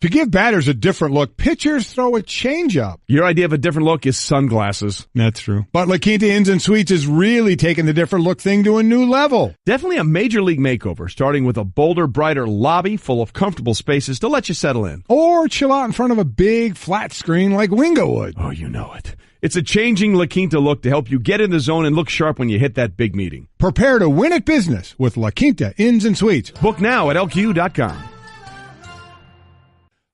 To give batters a different look, pitchers throw a changeup. Your idea of a different look is sunglasses. That's true. But La Quinta Inns and Suites is really taking the different look thing to a new level. Definitely a major league makeover, starting with a bolder, brighter lobby full of comfortable spaces to let you settle in. Or chill out in front of a big flat screen like Wingo would. Oh, you know it. It's a changing La Quinta look to help you get in the zone and look sharp when you hit that big meeting. Prepare to win at business with La Quinta Inns and Suites. Book now at LQ.com.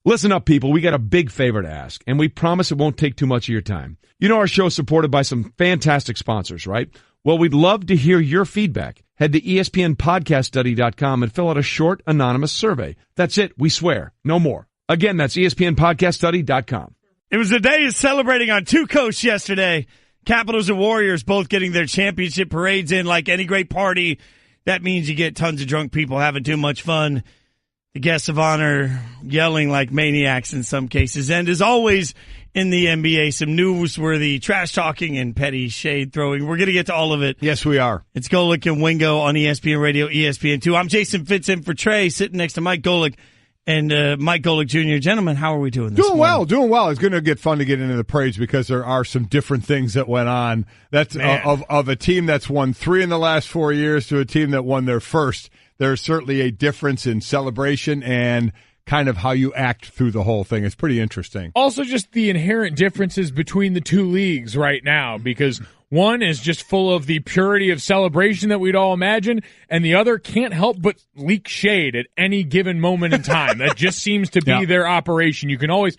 Listen up, people. We got a big favor to ask, and we promise it won't take too much of your time. You know our show's supported by some fantastic sponsors, right? Well, we'd love to hear your feedback. Head to ESPNPodcastStudy.com and fill out a short, anonymous survey. That's it. We swear. No more. Again, that's ESPNPodcastStudy.com. It was a day of celebrating on two coasts yesterday. Capitals and Warriors both getting their championship parades in like any great party. That means you get tons of drunk people having too much fun. The guests of honor yelling like maniacs in some cases. And as always in the NBA, some newsworthy trash talking and petty shade throwing. We're going to get to all of it. Yes, we are. It's Golic and Wingo on ESPN Radio, ESPN2. I'm Jason Fitz in for Trey, sitting next to Mike Golic and Mike Golic Jr. Gentlemen, how are we doing this morning? Doing well. It's going to get fun to get into the parades because there are some different things that went on. That's of a team that's won 3 in the last 4 years to a team that won their first. There's certainly a difference in celebration and kind of how you act through the whole thing. It's pretty interesting. Also, just the inherent differences between the two leagues right now, because one is just full of the purity of celebration that we'd all imagine, and the other can't help but leak shade at any given moment in time. That just seems to be their operation. You can always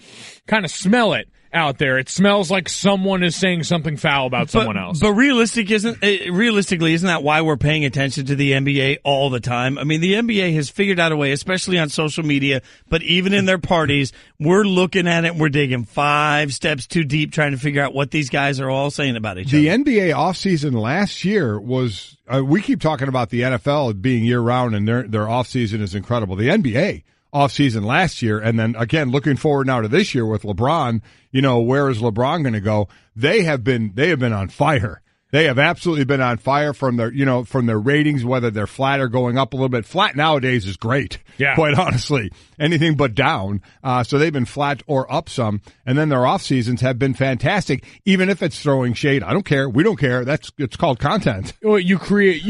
kind of smell it out there. It smells like someone is saying something foul about someone else. But realistically, isn't that why we're paying attention to the NBA all the time? I mean, the NBA has figured out a way, especially on social media, but even in their parties, we're looking at it and we're digging 5 steps too deep trying to figure out what these guys are all saying about each other. The NBA offseason last year was, we keep talking about the NFL being year-round and their offseason is incredible. The NBA offseason last year, and then again looking forward now to this year with LeBron, where is LeBron going to go? They have been on fire. They have absolutely been on fire from their ratings, whether they're flat or going up a little bit. Flat nowadays is great, quite honestly. Anything but down. So they've been flat or up some. And then their off seasons have been fantastic, even if it's throwing shade. I don't care. We don't care. It's called content. Well, you create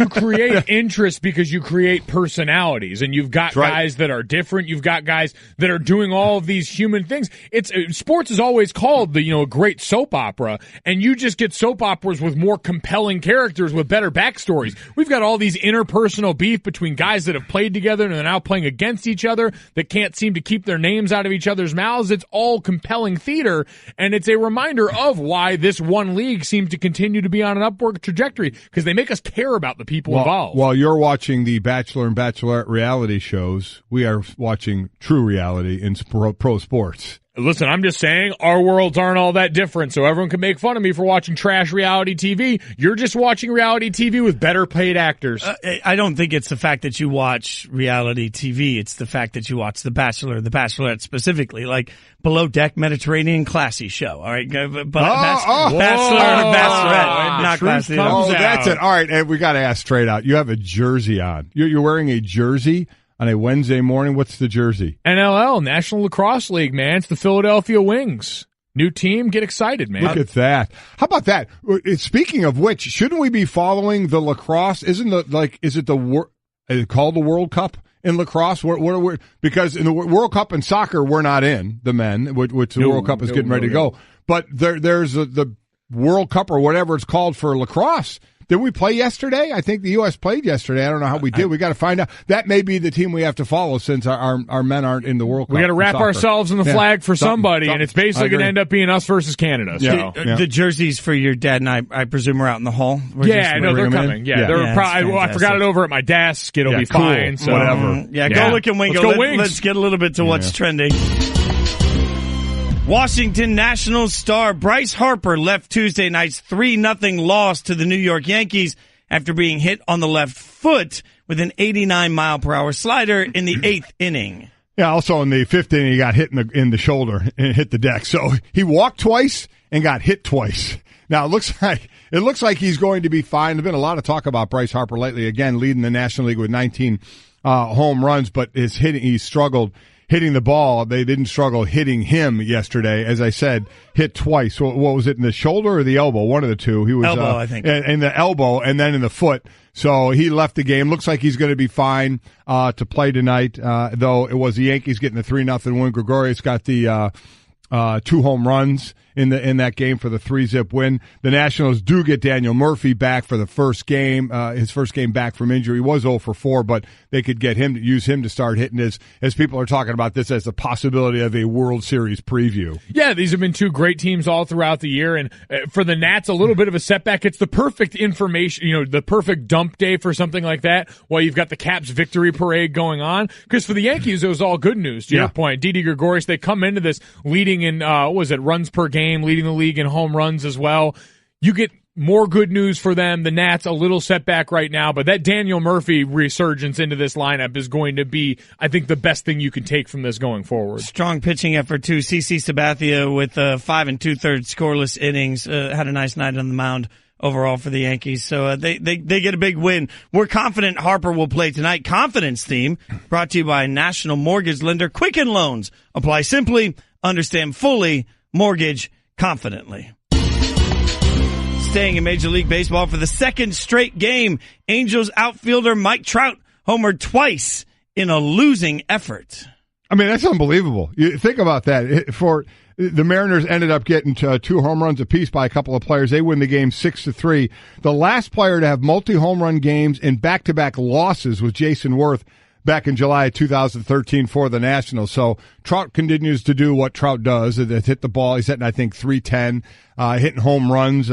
interest because you create personalities, and you've got guys that are different. You've got guys that are doing all of these human things. Sports is always called a great soap opera, and you just get soap operas with more compelling characters with better backstories. We've got all these interpersonal beef between guys that have played together and are now playing against each other that can't seem to keep their names out of each other's mouths. It's all compelling theater, and it's a reminder of why this one league seems to continue to be on an upward trajectory, because they make us care about the people involved. While you're watching the Bachelor and Bachelorette reality shows, we are watching true reality in pro sports. Listen, I'm just saying our worlds aren't all that different, so everyone can make fun of me for watching trash reality TV. You're just watching reality TV with better paid actors. I don't think it's the fact that you watch reality TV. It's the fact that you watch The Bachelor, The Bachelorette specifically, like Below Deck Mediterranean classy show. All right, Bachelor and Bachelorette, not classy. That's it. All right, and we got to ask straight out. You have a jersey on. You're wearing a jersey on a Wednesday morning. What's the jersey? NLL, National Lacrosse League, man. It's the Philadelphia Wings. New team. Get excited, man. Look at that. How about that? Speaking of which, shouldn't we be following the lacrosse? Is it called the World Cup in lacrosse? Because in the World Cup in soccer, we're not in, the men, which the World Cup is getting ready to go. But there's the World Cup or whatever it's called for lacrosse. Did we play yesterday? I think the U.S. played yesterday. I don't know how we did. We got to find out. That may be the team we have to follow since our men aren't in the World Cup. We got to wrap ourselves in the flag for somebody, and it's basically going to end up being us versus Canada. The jerseys for your dad and I presume, are out in the hall? They're coming. I forgot it over at my desk. It'll be fine. So. Whatever. Golic and Wingo. Let's go Wings. Let's get a little bit to what's trending. Washington Nationals star Bryce Harper left Tuesday night's 3-0 loss to the New York Yankees after being hit on the left foot with an 89-mile-per-hour slider in the 8th inning. Yeah, also in the 5th inning, he got hit in the shoulder and hit the deck. So he walked twice and got hit twice. Now, it looks like he's going to be fine. There's been a lot of talk about Bryce Harper lately, again, leading the National League with 19 home runs, but he's struggled. hitting the ball. They didn't struggle hitting him yesterday. As I said, hit twice. What was it, in the shoulder or the elbow? One of the two. He was elbow, I think. In the elbow and then in the foot. So he left the game. Looks like he's going to be fine to play tonight, though it was the Yankees getting the 3-0 win. Gregorius got the 2 home runs in that game for the 3-zip win. The Nationals do get Daniel Murphy back for the first game, his first game back from injury. He was 0 for 4, but they could use him to start hitting as people are talking about this as the possibility of a World Series preview. Yeah, these have been two great teams all throughout the year, and for the Nats, a little bit of a setback. It's the perfect information, the perfect dump day for something like that, while you've got the Caps victory parade going on. Because for the Yankees, it was all good news, to your point. Didi Gregorius, they come into this leading in, runs per game, leading the league in home runs as well. You get more good news for them. The Nats, a little setback right now, but that Daniel Murphy resurgence into this lineup is going to be, I think, the best thing you can take from this going forward. Strong pitching effort, too. CC Sabathia with 5 2/3 scoreless innings. Had a nice night on the mound overall for the Yankees. So they get a big win. We're confident Harper will play tonight. Confidence theme brought to you by National Mortgage Lender. Quicken Loans. Apply simply, understand fully, mortgage confidently. Staying in Major League Baseball for the second straight game, Angels outfielder Mike Trout homered twice in a losing effort. I mean, that's unbelievable. You think about that. For the Mariners ended up getting 2 home runs apiece by a couple of players. They win the game 6-3. The last player to have multi-home run games in back-to-back losses was Jason Worth back in July of 2013 for the Nationals. So Trout continues to do what Trout does. It's hit the ball. He's hitting, I think, 310, hitting home runs,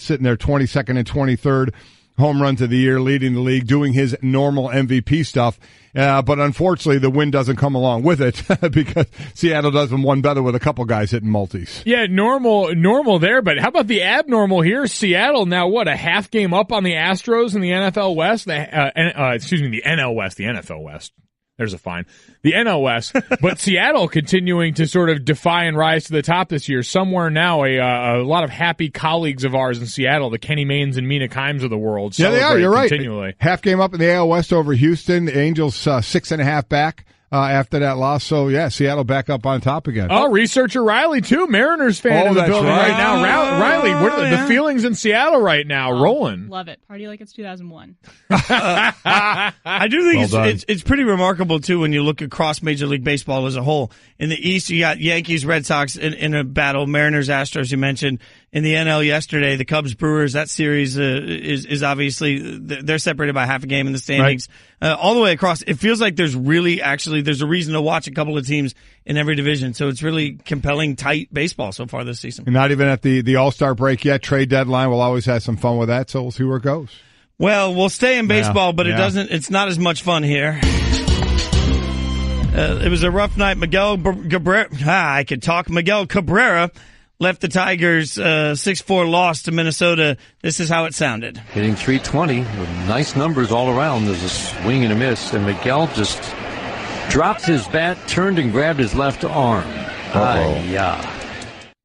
sitting there 22nd and 23rd home runs of the year, leading the league, doing his normal MVP stuff. But unfortunately, the win doesn't come along with it because Seattle does them one better with a couple guys hitting multis. Yeah, normal there, but how about the abnormal here? Seattle now, a half game up on the Astros in the NFL West? The NL West, the NFL West. There's a fine. The NL West. But Seattle continuing to sort of defy and rise to the top this year. Somewhere now, a lot of happy colleagues of ours in Seattle, the Kenny Maynes and Mina Kimes of the world. Yeah, they are. You're right. Continually. Half game up in the AL West over Houston. The Angels 6.5 back. After that loss. So, yeah, Seattle back up on top again. Oh, researcher Riley, too. Mariners fan in the building right now. Riley, what are the feelings in Seattle right now? Rolling. Love it. Party like it's 2001. I do think it's pretty remarkable, too, when you look across Major League Baseball as a whole. In the East, you got Yankees, Red Sox in a battle. Mariners, Astros, you mentioned. In the NL yesterday, the Cubs, Brewers, that series is obviously, they're separated by half a game in the standings. Right. All the way across, it feels like there's a reason to watch a couple of teams in every division. So it's really compelling, tight baseball so far this season. And not even at the All-Star break yet. Trade deadline, we'll always have some fun with that, so we'll see where it goes. Well, we'll stay in baseball, but it's not as much fun here. It was a rough night. Miguel Cabrera left the Tigers 6-4 loss to Minnesota. This is how it sounded. Hitting .320 with nice numbers all around. There's a swing and a miss, and Miguel just dropped his bat, turned and grabbed his left arm.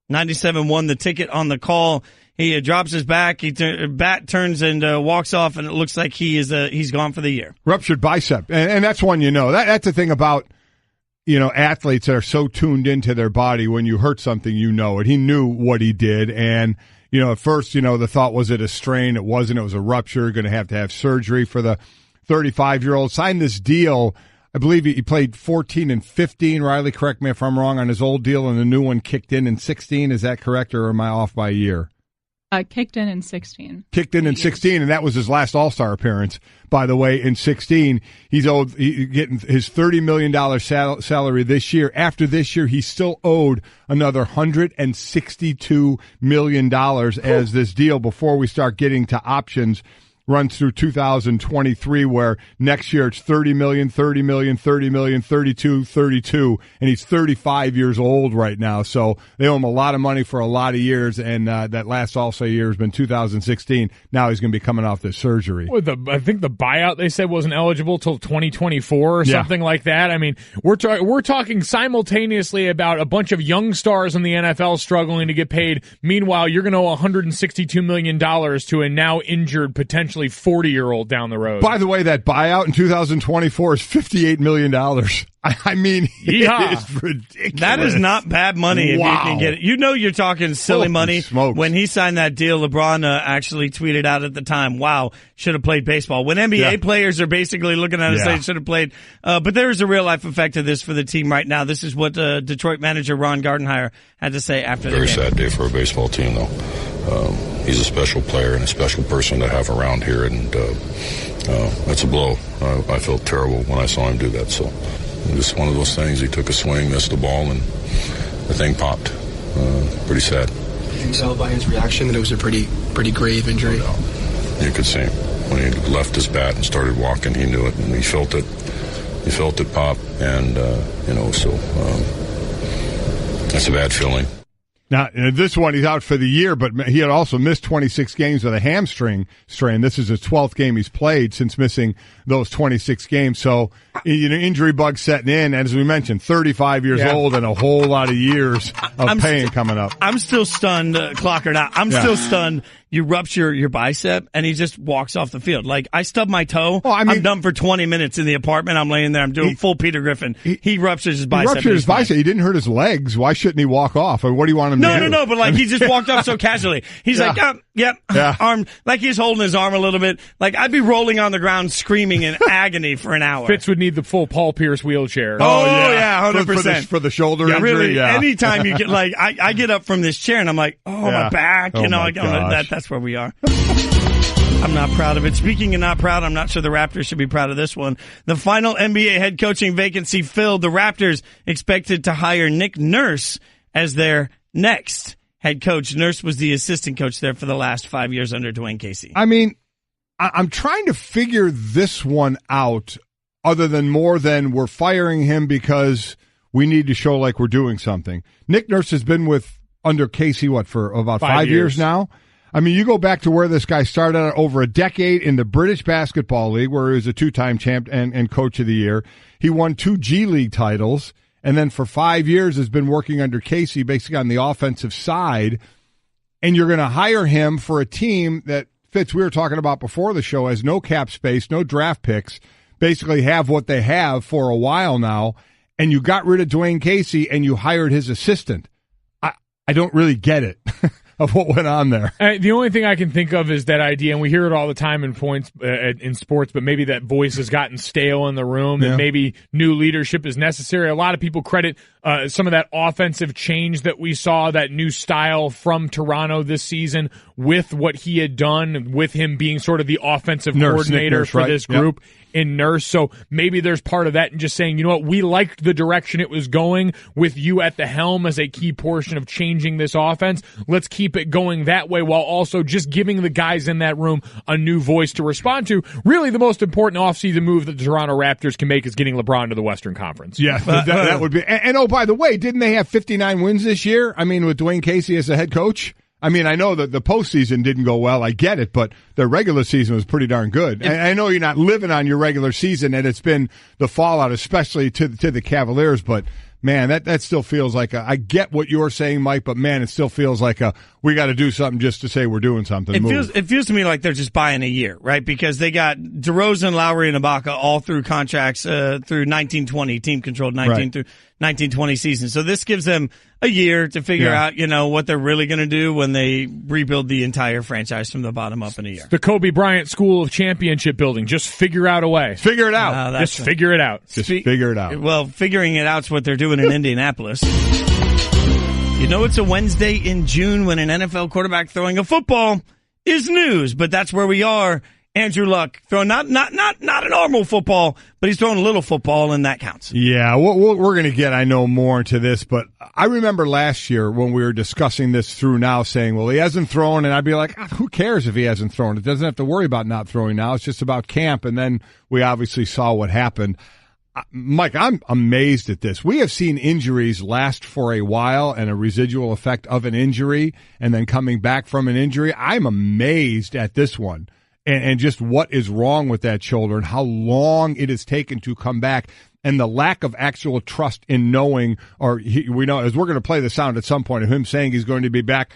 97 won the ticket on the call. He drops his back. Bat turns and walks off, and it looks like he's gone for the year. Ruptured bicep, and that's one that's the thing about athletes that are so tuned into their body. When you hurt something, you know it. He knew what he did, and at first, the thought was it a strain. It wasn't. It was a rupture. Going to have surgery for the 35-year-old. Signed this deal. I believe he played 14 and 15. Riley, correct me if I'm wrong, on his old deal, and the new one kicked in 16. Is that correct, or am I off by a year? Kicked in 16. Kicked in 16, and that was his last All-Star appearance, by the way, in 16. He's getting his $30 million salary this year. After this year, he's still owed another $162 million as this deal, before we start getting to options, runs through 2023, where next year it's 30 million, 30 million, 30 million, 32, 32, and he's 35 years old right now. So they owe him a lot of money for a lot of years, and that last All-Star year has been 2016. Now he's going to be coming off this surgery. Well, I think the buyout, they said, wasn't eligible till 2024 or something like that. I mean, we're talking simultaneously about a bunch of young stars in the NFL struggling to get paid. Meanwhile, you're going to owe $162 million to a now injured, potentially potentially 40-year-old down the road. By the way, that buyout in 2024 is $58 million. I mean, it's ridiculous. That is not bad money if you can get it. You know you're talking silly money. Smokes. When he signed that deal, LeBron actually tweeted out at the time, wow, should have played baseball. When NBA players are basically looking at it saying should have played. But there is a real-life effect of this for the team right now. This is what Detroit manager Ron Gardenhire had to say after the game. Very sad day for a baseball team, though. He's a special player and a special person to have around here, and that's a blow. I felt terrible when I saw him do that, so just one of those things. He took a swing, missed the ball, and the thing popped. Pretty sad. You can tell by his reaction that it was a pretty grave injury. You could see him. When he left his bat and started walking, he knew it, and he felt it. He felt it pop, and, so that's a bad feeling. Now, this one, he's out for the year, but he had also missed 26 games with a hamstring strain. This is his 12th game he's played since missing those 26 games. So, injury bug setting in. As we mentioned, 35 years old and a whole lot of years of pain coming up. I'm still stunned, clock or not. I'm still stunned. You rupture your bicep, and he just walks off the field. Like, I stubbed my toe. Well, I'm done for 20 minutes in the apartment. I'm laying there. I'm doing full Peter Griffin. He ruptures his bicep. He ruptured his bicep. He didn't hurt his legs. Why shouldn't he walk off? Or what do you want him to do? No, but like, he just walked off so casually. He's like, arm, like he's holding his arm a little bit. Like, I'd be rolling on the ground screaming in agony for an hour. Fitz would need the full Paul Pierce wheelchair. Oh yeah, 100%. For the shoulder injury, really, anytime you get, like, I get up from this chair and I'm like, my back, that's where we are. I'm not proud of it. Speaking of not proud, I'm not sure the Raptors should be proud of this one. The final NBA head coaching vacancy filled. The Raptors expected to hire Nick Nurse as their next head coach. Nurse was the assistant coach there for the last 5 years under Dwayne Casey. I mean, I'm trying to figure this one out other than more than we're firing him because we need to show like we're doing something. Nick Nurse has been under Casey, for about 5 years now? I mean, you go back to where this guy started out over a decade in the British Basketball League, where he was a two-time champ and coach of the year. He won 2 G League titles, and then for 5 years has been working under Casey, basically on the offensive side. And you're going to hire him for a team that, Fitz, we were talking about before the show, has no cap space, no draft picks, basically have what they have for a while now, and you got rid of Dwayne Casey and you hired his assistant. I don't really get it. Of what went on there. The only thing I can think of is that idea, and we hear it all the time in points in sports, but maybe that voice has gotten stale in the room, and maybe new leadership is necessary. A lot of people credit some of that offensive change that we saw, that new style from Toronto this season, with what he had done, with him being sort of the offensive coordinator for this group. In Nurse, so maybe there's part of that and just saying, you know what, we liked the direction it was going with you at the helm as a key portion of changing this offense. Let's keep it going that way while also just giving the guys in that room a new voice to respond to. Really, the most important offseason move that the Toronto Raptors can make is getting LeBron to the Western Conference. Yeah, that would be. And oh, by the way, didn't they have 59 wins this year? I mean, with Dwayne Casey as the head coach? I mean, I know that the postseason didn't go well. I get it, but the regular season was pretty darn good. And I know you're not living on your regular season, and it's been the fallout, especially to the Cavaliers. But man, that still feels like I get what you're saying, Mike. But man, it still feels like we got to do something just to say we're doing something. It feels to me like they're just buying a year, right? Because they got DeRozan, Lowry, and Ibaka all through contracts through 1920, team controlled 19 through 1920 season. So this gives them a year to figure out, what they're really going to do when they rebuild the entire franchise from the bottom up in a year. The Kobe Bryant School of Championship Building. Just figure out a way. Figure it out. Just figure it out. Just figure it out. Well, figuring it out's what they're doing in Indianapolis. You know, it's a Wednesday in June when an NFL quarterback throwing a football is news, but that's where we are. Andrew Luck throwing not a normal football, but he's throwing a little football, and that counts. Yeah, we're going to get, I know, more into this, but I remember last year when we were discussing this through now saying, well, he hasn't thrown, and I'd be like, who cares if he hasn't thrown? It doesn't have to worry about not throwing now. It's just about camp, and then we obviously saw what happened. Mike, I'm amazed at this. We have seen injuries last for a while and a residual effect of an injury and then coming back from an injury. I'm amazed at this one. And just what is wrong with that shoulder and how long it has taken to come back and the lack of actual trust in knowing, we know, as we're going to play the sound at some point of him saying he's going to be back.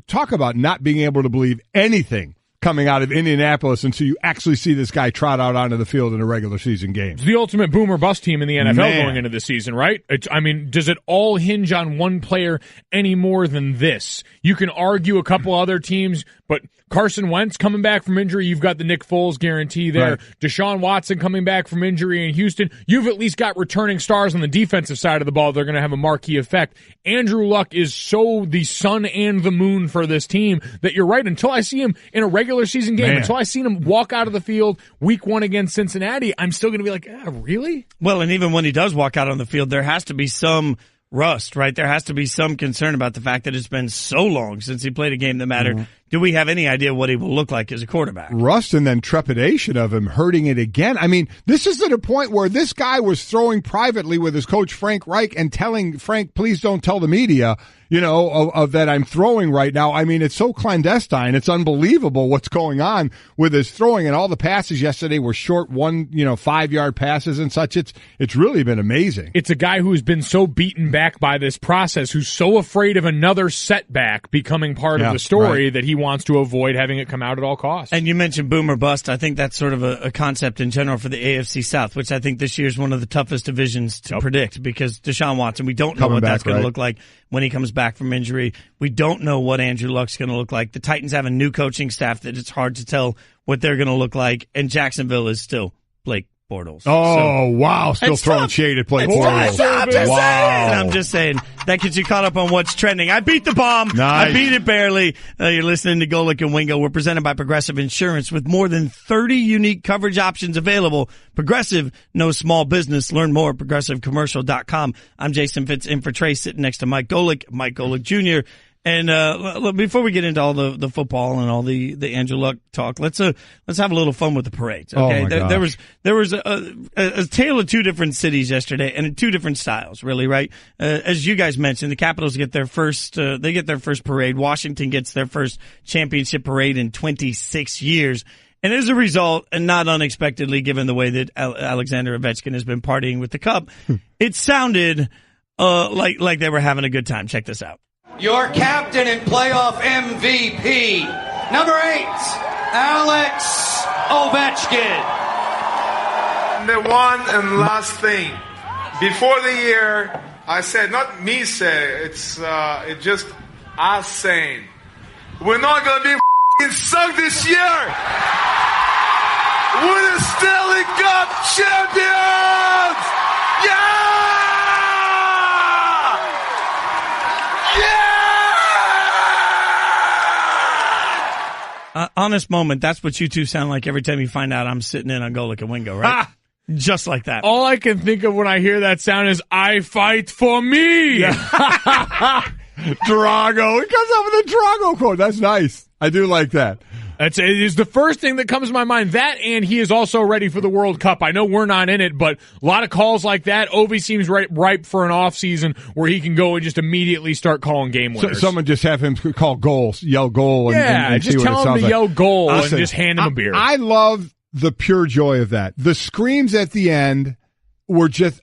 Talk about not being able to believe anything coming out of Indianapolis until you actually see this guy trot out onto the field in a regular season game. It's the ultimate boom or bust team in the NFL going into this season, right? Does it all hinge on one player any more than this? You can argue a couple other teams, but Carson Wentz coming back from injury, you've got the Nick Foles guarantee there. Right. Deshaun Watson coming back from injury in Houston, you've at least got returning stars on the defensive side of the ball. They're going to have a marquee effect. Andrew Luck is so the sun and the moon for this team that you're right. Until I see him in a regular season game, until I see him walk out of the field week 1 against Cincinnati, I'm still going to be like, really? Well, and even when he does walk out on the field, there has to be some rust, right? There has to be some concern about the fact that it's been so long since he played a game that mattered. Mm-hmm. Do we have any idea what he will look like as a quarterback? Rust and then trepidation of him hurting it again. I mean, this is at a point where this guy was throwing privately with his coach Frank Reich and telling Frank, please don't tell the media, of that I'm throwing right now. I mean, it's so clandestine. It's unbelievable what's going on with his throwing, and all the passes yesterday were short 5-yard passes and such. It's really been amazing. It's a guy who's been so beaten back by this process, who's so afraid of another setback becoming part of the story that he wants to avoid having it come out at all costs. And you mentioned boom or bust. I think that's sort of a concept in general for the AFC South, which I think this year is one of the toughest divisions to predict because Deshaun Watson, we don't know what that's going to look like when he comes back from injury. We don't know what Andrew Luck's going to look like. The Titans have a new coaching staff that it's hard to tell what they're going to look like, and Jacksonville is still Blake Bortles. Oh, wow. Still throwing shade at Blake Bortles. I'm just saying. That gets you caught up on what's trending. I beat the bomb. Nice. I beat it barely. You're listening to Golic and Wingo. We're presented by Progressive Insurance with more than 30 unique coverage options available. Progressive knows small business. Learn more at progressivecommercial.com. I'm Jason Fitz in for Trey, sitting next to Mike Golic Jr., And before we get into all the football and all the Andrew Luck talk, let's have a little fun with the parades. Okay, there was a tale of two different cities yesterday and two different styles, really, right? As you guys mentioned, the Capitals get their first parade. Washington gets their first championship parade in 26 years. And as a result, and not unexpectedly, given the way that Alexander Ovechkin has been partying with the cup, it sounded like they were having a good time. Check this out. Your captain and playoff MVP, number 8, Alex Ovechkin. The one and last thing, before the year, I said, not me say, it's just us saying, we're not going to be sucked this year. We're the Stanley Cup champions! Yeah! Honest moment, that's what you two sound like every time you find out I'm sitting in on Golic and Wingo, right? Just like that. All I can think of when I hear that sound is, I fight for me! Drago. It comes up with a Drago quote. That's nice. I do like that. It is the first thing that comes to my mind. That, and he is also ready for the World Cup. I know we're not in it, but a lot of calls like that. Ovi seems ripe for an off season where he can go and just immediately start calling game winners. So someone just have him call goals, yell goal, and just see tell what it him to sounds yell like. goal and just hand him a beer. I love the pure joy of that. The screams at the end were just,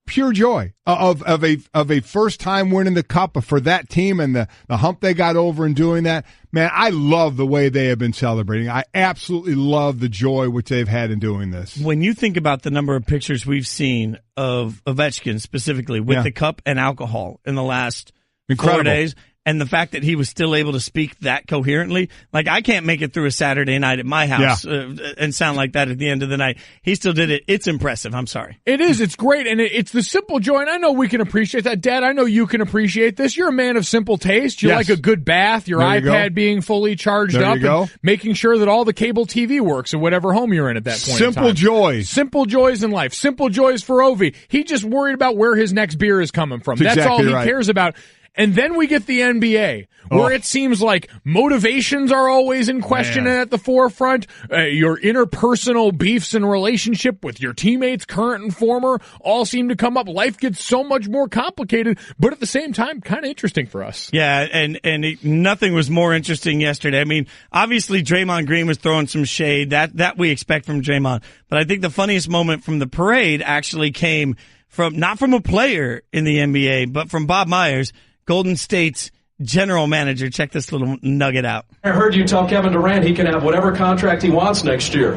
pure joy of a first time winning the cup for that team and the hump they got over in doing that. Man, I love the way they have been celebrating. I absolutely love the joy which they've had in doing this. When you think about the number of pictures we've seen of Ovechkin specifically with the cup and alcohol in the last 4 days, and the fact that he was still able to speak that coherently, like I can't make it through a Saturday night at my house and sound like that at the end of the night. He still did it. It's impressive. I'm sorry. It is. It's great. And it's the simple joy. And I know we can appreciate that. Dad, I know you can appreciate this. You're a man of simple taste. You like a good bath, your iPad being fully charged up, and making sure that all the cable TV works in whatever home you're in at that point. Simple joys. Simple joys in life. Simple joys for Ovi. He just worried about where his next beer is coming from. That's exactly all he cares about. And then we get the NBA, where it seems like motivations are always in question and at the forefront. Your interpersonal beefs and relationship with your teammates, current and former, all seem to come up. Life gets so much more complicated, but at the same time, kind of interesting for us. Yeah, and nothing was more interesting yesterday. Obviously, Draymond Green was throwing some shade. That we expect from Draymond. But I think the funniest moment from the parade actually came from, not from a player in the NBA, but from Bob Myers, Golden State's general manager. Check this little nugget out. I heard you tell Kevin Durant he can have whatever contract he wants next year.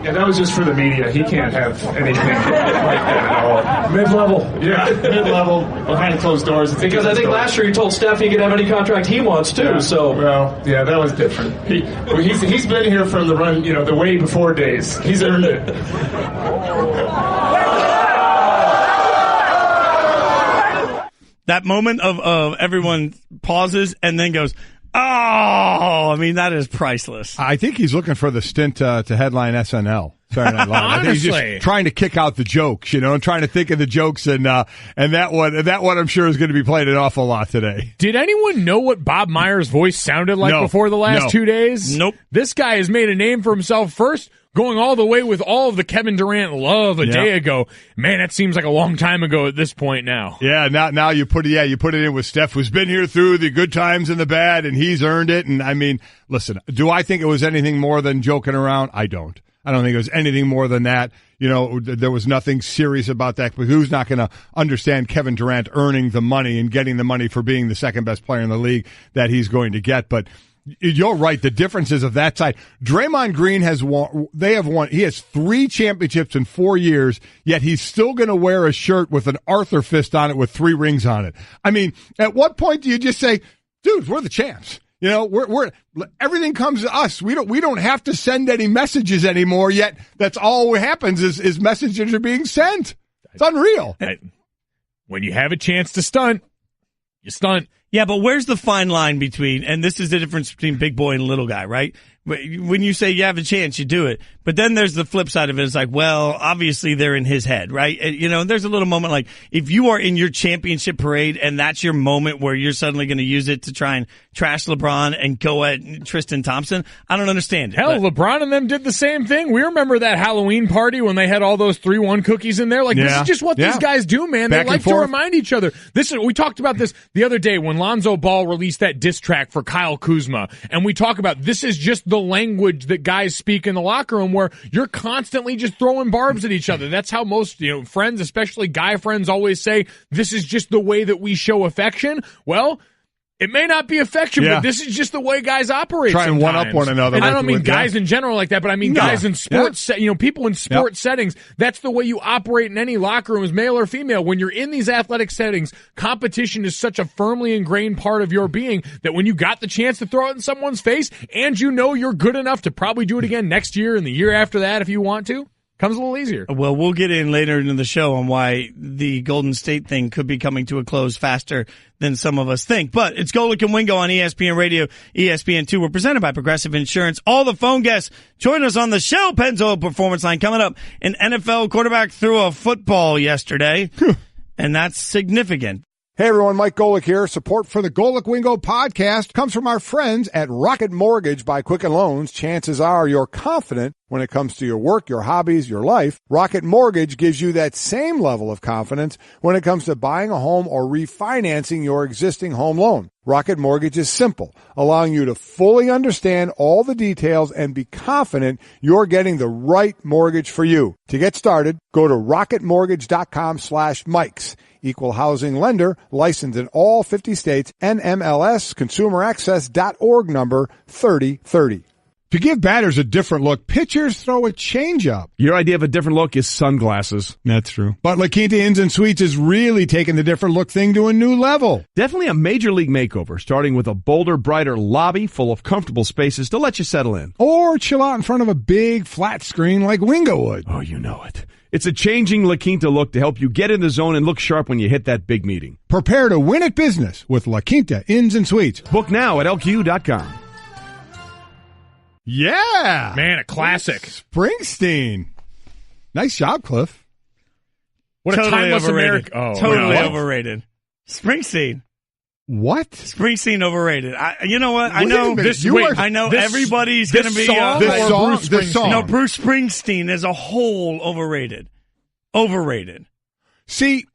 Yeah, that was just for the media. He can't have anything like that at all. Mid-level. Yeah, mid-level, behind closed doors. Because I think last year you told Steph he could have any contract he wants, too. Yeah. So, well, yeah, that was different. He's been here from the run, the way before days. He's earned it. That moment of everyone pauses and then goes, oh, I mean, that is priceless. I think he's looking for the stint to headline SNL. Saturday Night Live. I think he's just trying to kick out the jokes, and trying to think of the jokes, and that one I'm sure is going to be played an awful lot today. Did anyone know what Bob Meyer's voice sounded like before the last 2 days? Nope. This guy has made a name for himself first, going all the way with all of the Kevin Durant love a day ago. Man, that seems like a long time ago at this point now. Yeah, now you put it in with Steph, who's been here through the good times and the bad, and he's earned it. And I mean, listen, do I think it was anything more than joking around? I don't think it was anything more than that. There was nothing serious about that. But who's not going to understand Kevin Durant earning the money and getting the money for being the second best player in the league that he's going to get? But you're right. The differences of that side. Draymond Green has won. They have won. He has 3 championships in 4 years, yet he's still going to wear a shirt with an Arthur fist on it with 3 rings on it. I mean, at what point do you just say, dude, we're the champs? We're everything comes to us. We don't have to send any messages anymore. Yet that's all what happens is messages are being sent. It's unreal. When you have a chance to stunt, you stunt. Yeah, but where's the fine line between, and this is the difference between big boy and little guy, right? When you say you have a chance, you do it. But then there's the flip side of it. It's like, well, obviously they're in his head, right? There's a little moment like if you are in your championship parade and that's your moment where you're suddenly going to use it to try and trash LeBron and go at Tristan Thompson, I don't understand it. Hell, LeBron and them did the same thing. We remember that Halloween party when they had all those 3-1 cookies in there. This is just what these guys do, man. They like to remind each other. We talked about this the other day when Lonzo Ball released that diss track for Kyle Kuzma, and we talk about this is just the language that guys speak in the locker room where you're constantly just throwing barbs at each other. That's how most, friends, especially guy friends, always say, this is just the way that we show affection. Well, it may not be affection, but this is just the way guys operate. Try and one up one another. And I don't mean guys in general like that, but I mean guys in sports, people in sports settings. That's the way you operate in any locker room, as male or female. When you're in these athletic settings, competition is such a firmly ingrained part of your being that when you got the chance to throw it in someone's face and you're good enough to probably do it again next year and the year after that if you want to, comes a little easier. Well, we'll get in later into the show on why the Golden State thing could be coming to a close faster than some of us think. But it's Golic and Wingo on ESPN Radio, ESPN2. We're presented by Progressive Insurance. All the phone guests join us on the Shell Pennzoil Performance Line. Coming up, an NFL quarterback threw a football yesterday, and that's significant. Hey everyone, Mike Golic here. Support for the Golic Wingo podcast comes from our friends at Rocket Mortgage by Quicken Loans. Chances are you're confident when it comes to your work, your hobbies, your life. Rocket Mortgage gives you that same level of confidence when it comes to buying a home or refinancing your existing home loan. Rocket Mortgage is simple, allowing you to fully understand all the details and be confident you're getting the right mortgage for you. To get started, go to rocketmortgage.com/Mikes. Equal housing lender, licensed in all 50 states, NMLS, consumeraccess.org number 3030. To give batters a different look, pitchers throw a changeup. Your idea of a different look is sunglasses. That's true. But La Quinta Inns and Suites is really taking the different look thing to a new level. Definitely a major league makeover, starting with a bolder, brighter lobby full of comfortable spaces to let you settle in. Or chill out in front of a big flat screen like Wingo would. Oh, you know it. It's a changing La Quinta look to help you get in the zone and look sharp when you hit that big meeting. Prepare to win at business with La Quinta Inns and Suites. Book now at LQ.com. Yeah. Man, a classic. Springsteen. Nice job, Cliff. What totally a timeless overrated. America. Totally overrated. Springsteen. What? Springsteen overrated. You know what? I know everybody's going to be this song. No, Bruce Springsteen as a whole overrated. Overrated. See,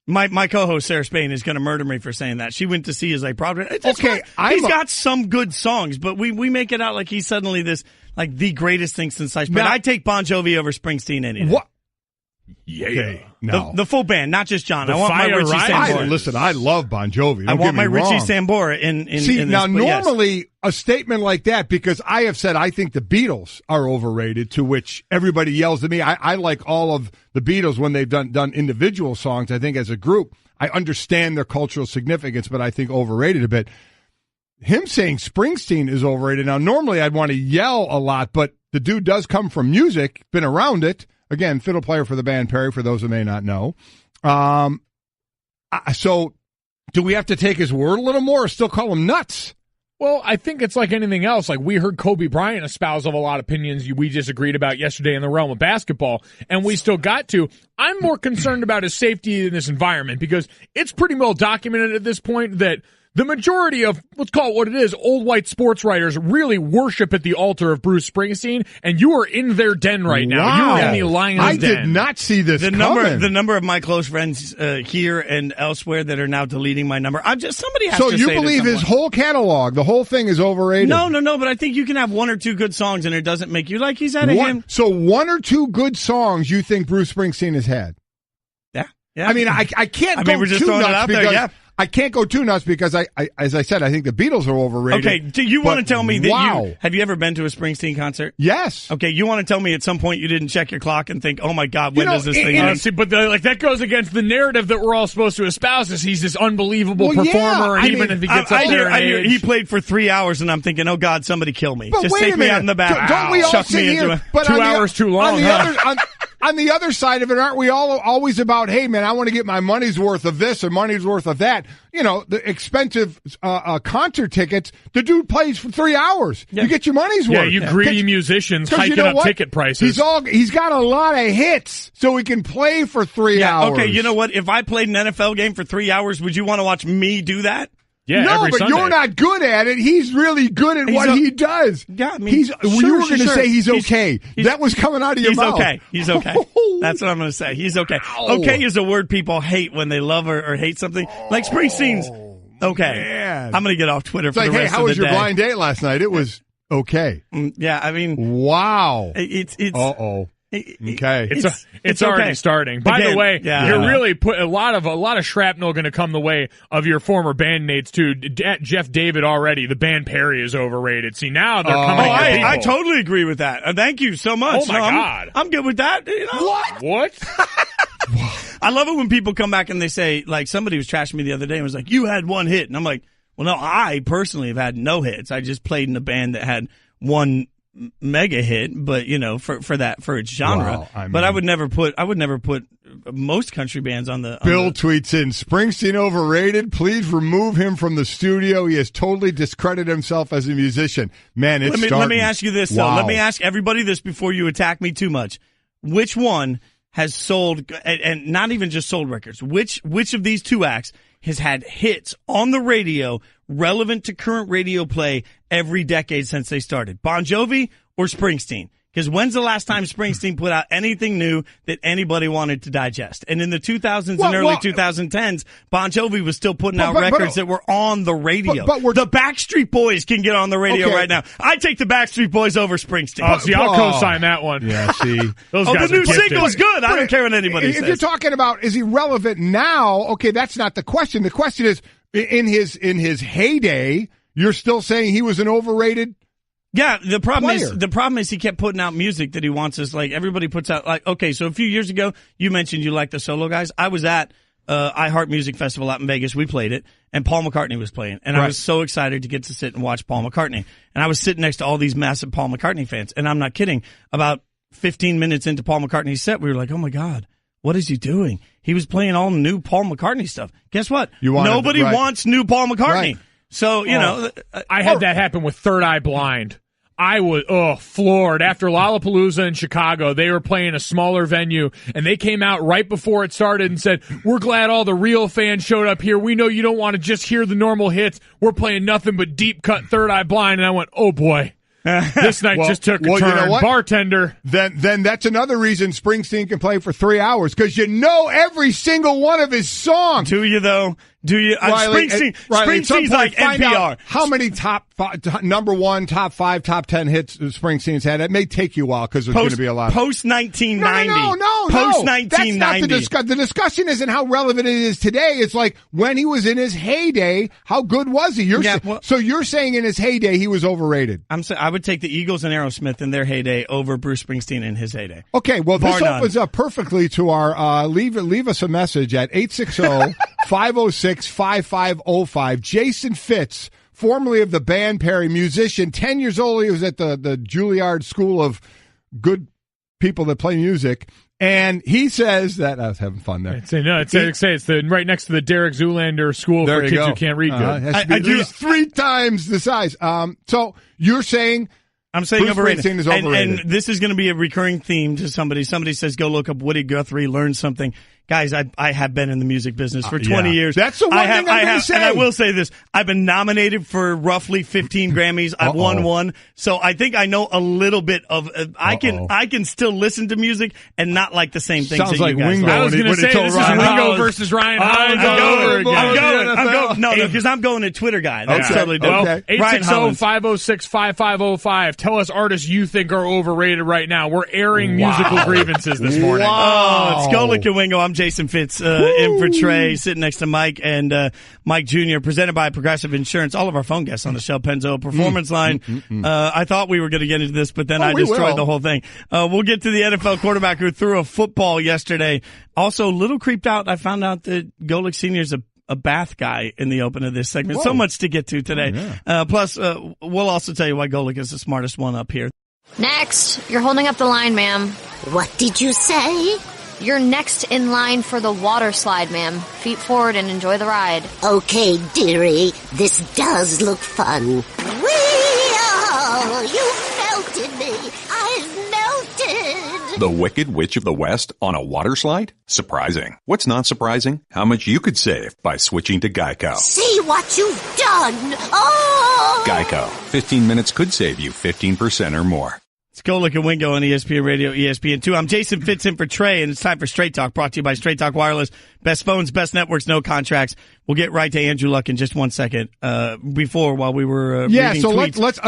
my co-host Sarah Spain is going to murder me for saying that. She went to see his project. Okay, he's got some good songs, but we make it out like he's suddenly this the greatest thing since sliced bread. I take Bon Jovi over Springsteen any day. What? Yeah. Okay. No. The full band, not just John. I want my Fire Richie Rising. Sambora. Listen, I love Bon Jovi. I Don't want get my me Richie wrong. Sambora in See, in now this, but yes. normally a statement like that, because I have said I think the Beatles are overrated, to which everybody yells at me. I like all of the Beatles when they've done individual songs. I think as a group, I understand their cultural significance, but I think overrated a bit. Him saying Springsteen is overrated. Now, normally I'd want to yell a lot, but the dude does come from music, been around it. Again, fiddle player for the band Perry, for those who may not know. So do we have to take his word a little more or still call him nuts? Well, I think it's like anything else. Like, we heard Kobe Bryant espouse of a lot of opinions we disagreed about yesterday in the realm of basketball, and we still got to. I'm more concerned about his safety in this environment, because it's pretty well documented at this point that the majority of, let's call it what it is, old white sports writers really worship at the altar of Bruce Springsteen, and you are in their den right now. Wow. You are in the lion's den. I did not see this the coming. number of my close friends here and elsewhere that are now deleting my number. Somebody has so to you say believe his whole catalog, the whole thing is overrated? No, but I think you can have one or two good songs and it doesn't make you like he's out of him. So one or two good songs you think Bruce Springsteen has had? Yeah. I mean, I can't go we're just too throwing it nuts out there, because yeah. I can't go too nuts because I as I said, I think the Beatles are overrated. Okay, do you want to tell me that have you ever been to a Springsteen concert? Yes. Okay, you want to tell me at some point you didn't check your clock and think, oh my God, when does this thing end? See, but that goes against the narrative that we're all supposed to espouse, is he's this unbelievable performer, and even if he gets up there in age. He played for 3 hours, and I'm thinking, oh God, somebody kill me. But Just wait take a me minute. out in the back. Don't we all chuck sit me here? into But 2 hours too long. On the other side of it, aren't we all always about, hey, man, I want to get my money's worth of this or money's worth of that? You know, the expensive concert tickets, the dude plays for 3 hours. Yeah. You get your money's worth. Yeah, you greedy musicians hiking up ticket prices. He's got a lot of hits, so he can play for 3 hours. Okay, you know what? If I played an NFL game for 3 hours, would you want to watch me do that? Yeah, no, but Sunday. You're not good at it. He's really good at what he does. Yeah, I mean, you were going to say he's okay. That was coming out of your mouth. He's okay. That's what I'm going to say. He's okay. Okay is a word people hate when they love or hate something. Like Springsteen's okay. Man. I'm going to get off Twitter for the rest of the day. Hey, how was your blind date last night? It was okay. Yeah, I mean. Wow. It's Uh-oh. Okay, it's already starting. By the way, you're really put a lot of shrapnel going to come the way of your former bandmates too. Jeff David already. The band Perry is overrated. See, now they're coming. I totally agree with that. Thank you so much. Oh my God, I'm good with that. You know? What? I love it when people come back and they say, like, somebody was trashing me the other day and was like, "You had one hit," and I'm like, "Well, no, I personally have had no hits. I just played in a band that had one mega hit, but you know, for its genre." Wow, I mean, but I would never put most country bands on the. Bill tweets in, Springsteen overrated. Please remove him from the studio. He has totally discredited himself as a musician. Man, it's starting. Let me ask you this though. Let me ask everybody this before you attack me too much. Which one has sold, and not even just sold records? Which of these two acts has had hits on the radio relevant to current radio play every decade since they started? Bon Jovi or Springsteen? Because when's the last time Springsteen put out anything new that anybody wanted to digest? And in the 2000s and early 2010s, Bon Jovi was still putting out records that were on the radio. But the Backstreet Boys can get on the radio right now. I take the Backstreet Boys over Springsteen. I'll co-sign that one. Yeah, see. Those guys the new single's good. I don't care what anybody says. If you're talking about, is he relevant now? Okay, that's not the question. The question is, in his heyday, you're still saying he was an overrated. Yeah, the problem is he kept putting out music that he wants us, like everybody puts out, like, okay, so a few years ago you mentioned you liked the solo guys. I was at iHeart Music Festival out in Vegas. We played it, and Paul McCartney was playing, and I was so excited to get to sit and watch Paul McCartney. And I was sitting next to all these massive Paul McCartney fans, and I'm not kidding. About 15 minutes into Paul McCartney's set, we were like, oh my God, what is he doing? He was playing all new Paul McCartney stuff. Guess what? Nobody wants new Paul McCartney. Right. So, you know. I had that happen with Third Eye Blind. I was floored. After Lollapalooza in Chicago, they were playing a smaller venue, and they came out right before it started and said, "We're glad all the real fans showed up here. We know you don't want to just hear the normal hits. We're playing nothing but deep cut Third Eye Blind." And I went, "Oh boy, this night just took a turn." You know what? Bartender. Then that's another reason Springsteen can play for 3 hours, because you know every single one of his songs. Do you though? Do you? Riley, Springsteen's like NPR. How many number 1, top 5, top 10 hits Springsteen's had? It may take you a while because there's going to be a lot. Post 1990. No. Post 1990. That's not the discussion. The discussion isn't how relevant it is today. It's like when he was in his heyday, how good was he? So you're saying in his heyday he was overrated. I would take the Eagles and Aerosmith in their heyday over Bruce Springsteen in his heyday. Okay, well, this opens up perfectly to our leave us a message at 860-506-5505. Jason Fitz, formerly of the band Perry, musician, 10 years old. He was at the Juilliard School of Good People That Play Music. And he says that I was having fun there. It's right next to the Derek Zoolander School for kids who can't read good. I do 3 times the size. So you're saying I'm saying Bruce overrated. Springsteen is overrated. And this is going to be a recurring theme to somebody. Somebody says, go look up Woody Guthrie, learn something. Guys, I have been in the music business for 20 years. That's the one thing I'm going to say. And I will say this. I've been nominated for roughly 15 Grammys. I've won 1. So I think I know a little bit of I can still listen to music and not like the same things that you guys Wingo. like. I was going to say, this is Wingo versus Ryan Hollins all over again. I'm going. No, because I'm going to Twitter guy. That's totally different. Well, 860-506-5505. Tell us artists you think are overrated right now. We're airing musical grievances this morning. Wow. It's Golic and Wingo. I'm Jason Fitz, in for Trey, sitting next to Mike and Mike Jr., presented by Progressive Insurance. All of our phone guests on the Shell Penzo Performance Line. I thought we were going to get into this, but then I destroyed the whole thing. We'll get to the NFL quarterback who threw a football yesterday. Also, a little creeped out. I found out that Golic Sr. is a Bath guy in the open of this segment. Whoa. So much to get to today. Plus, we'll also tell you why Golic is the smartest one up here. Next, you're holding up the line, ma'am. What did you say? You're next in line for the water slide, ma'am. Feet forward and enjoy the ride. Okay, dearie. This does look fun. Whee! You melted me. I've melted. The Wicked Witch of the West on a water slide? Surprising. What's not surprising? How much you could save by switching to Geico. See what you've done. Oh! Geico. 15 minutes could save you 15% or more. It's Golic and Wingo on ESPN Radio, ESPN2. I'm Jason Fitz in for Trey, and it's time for Straight Talk, brought to you by Straight Talk Wireless. Best phones, best networks, no contracts. We'll get right to Andrew Luck in just 1 second. While we were reading tweets. let's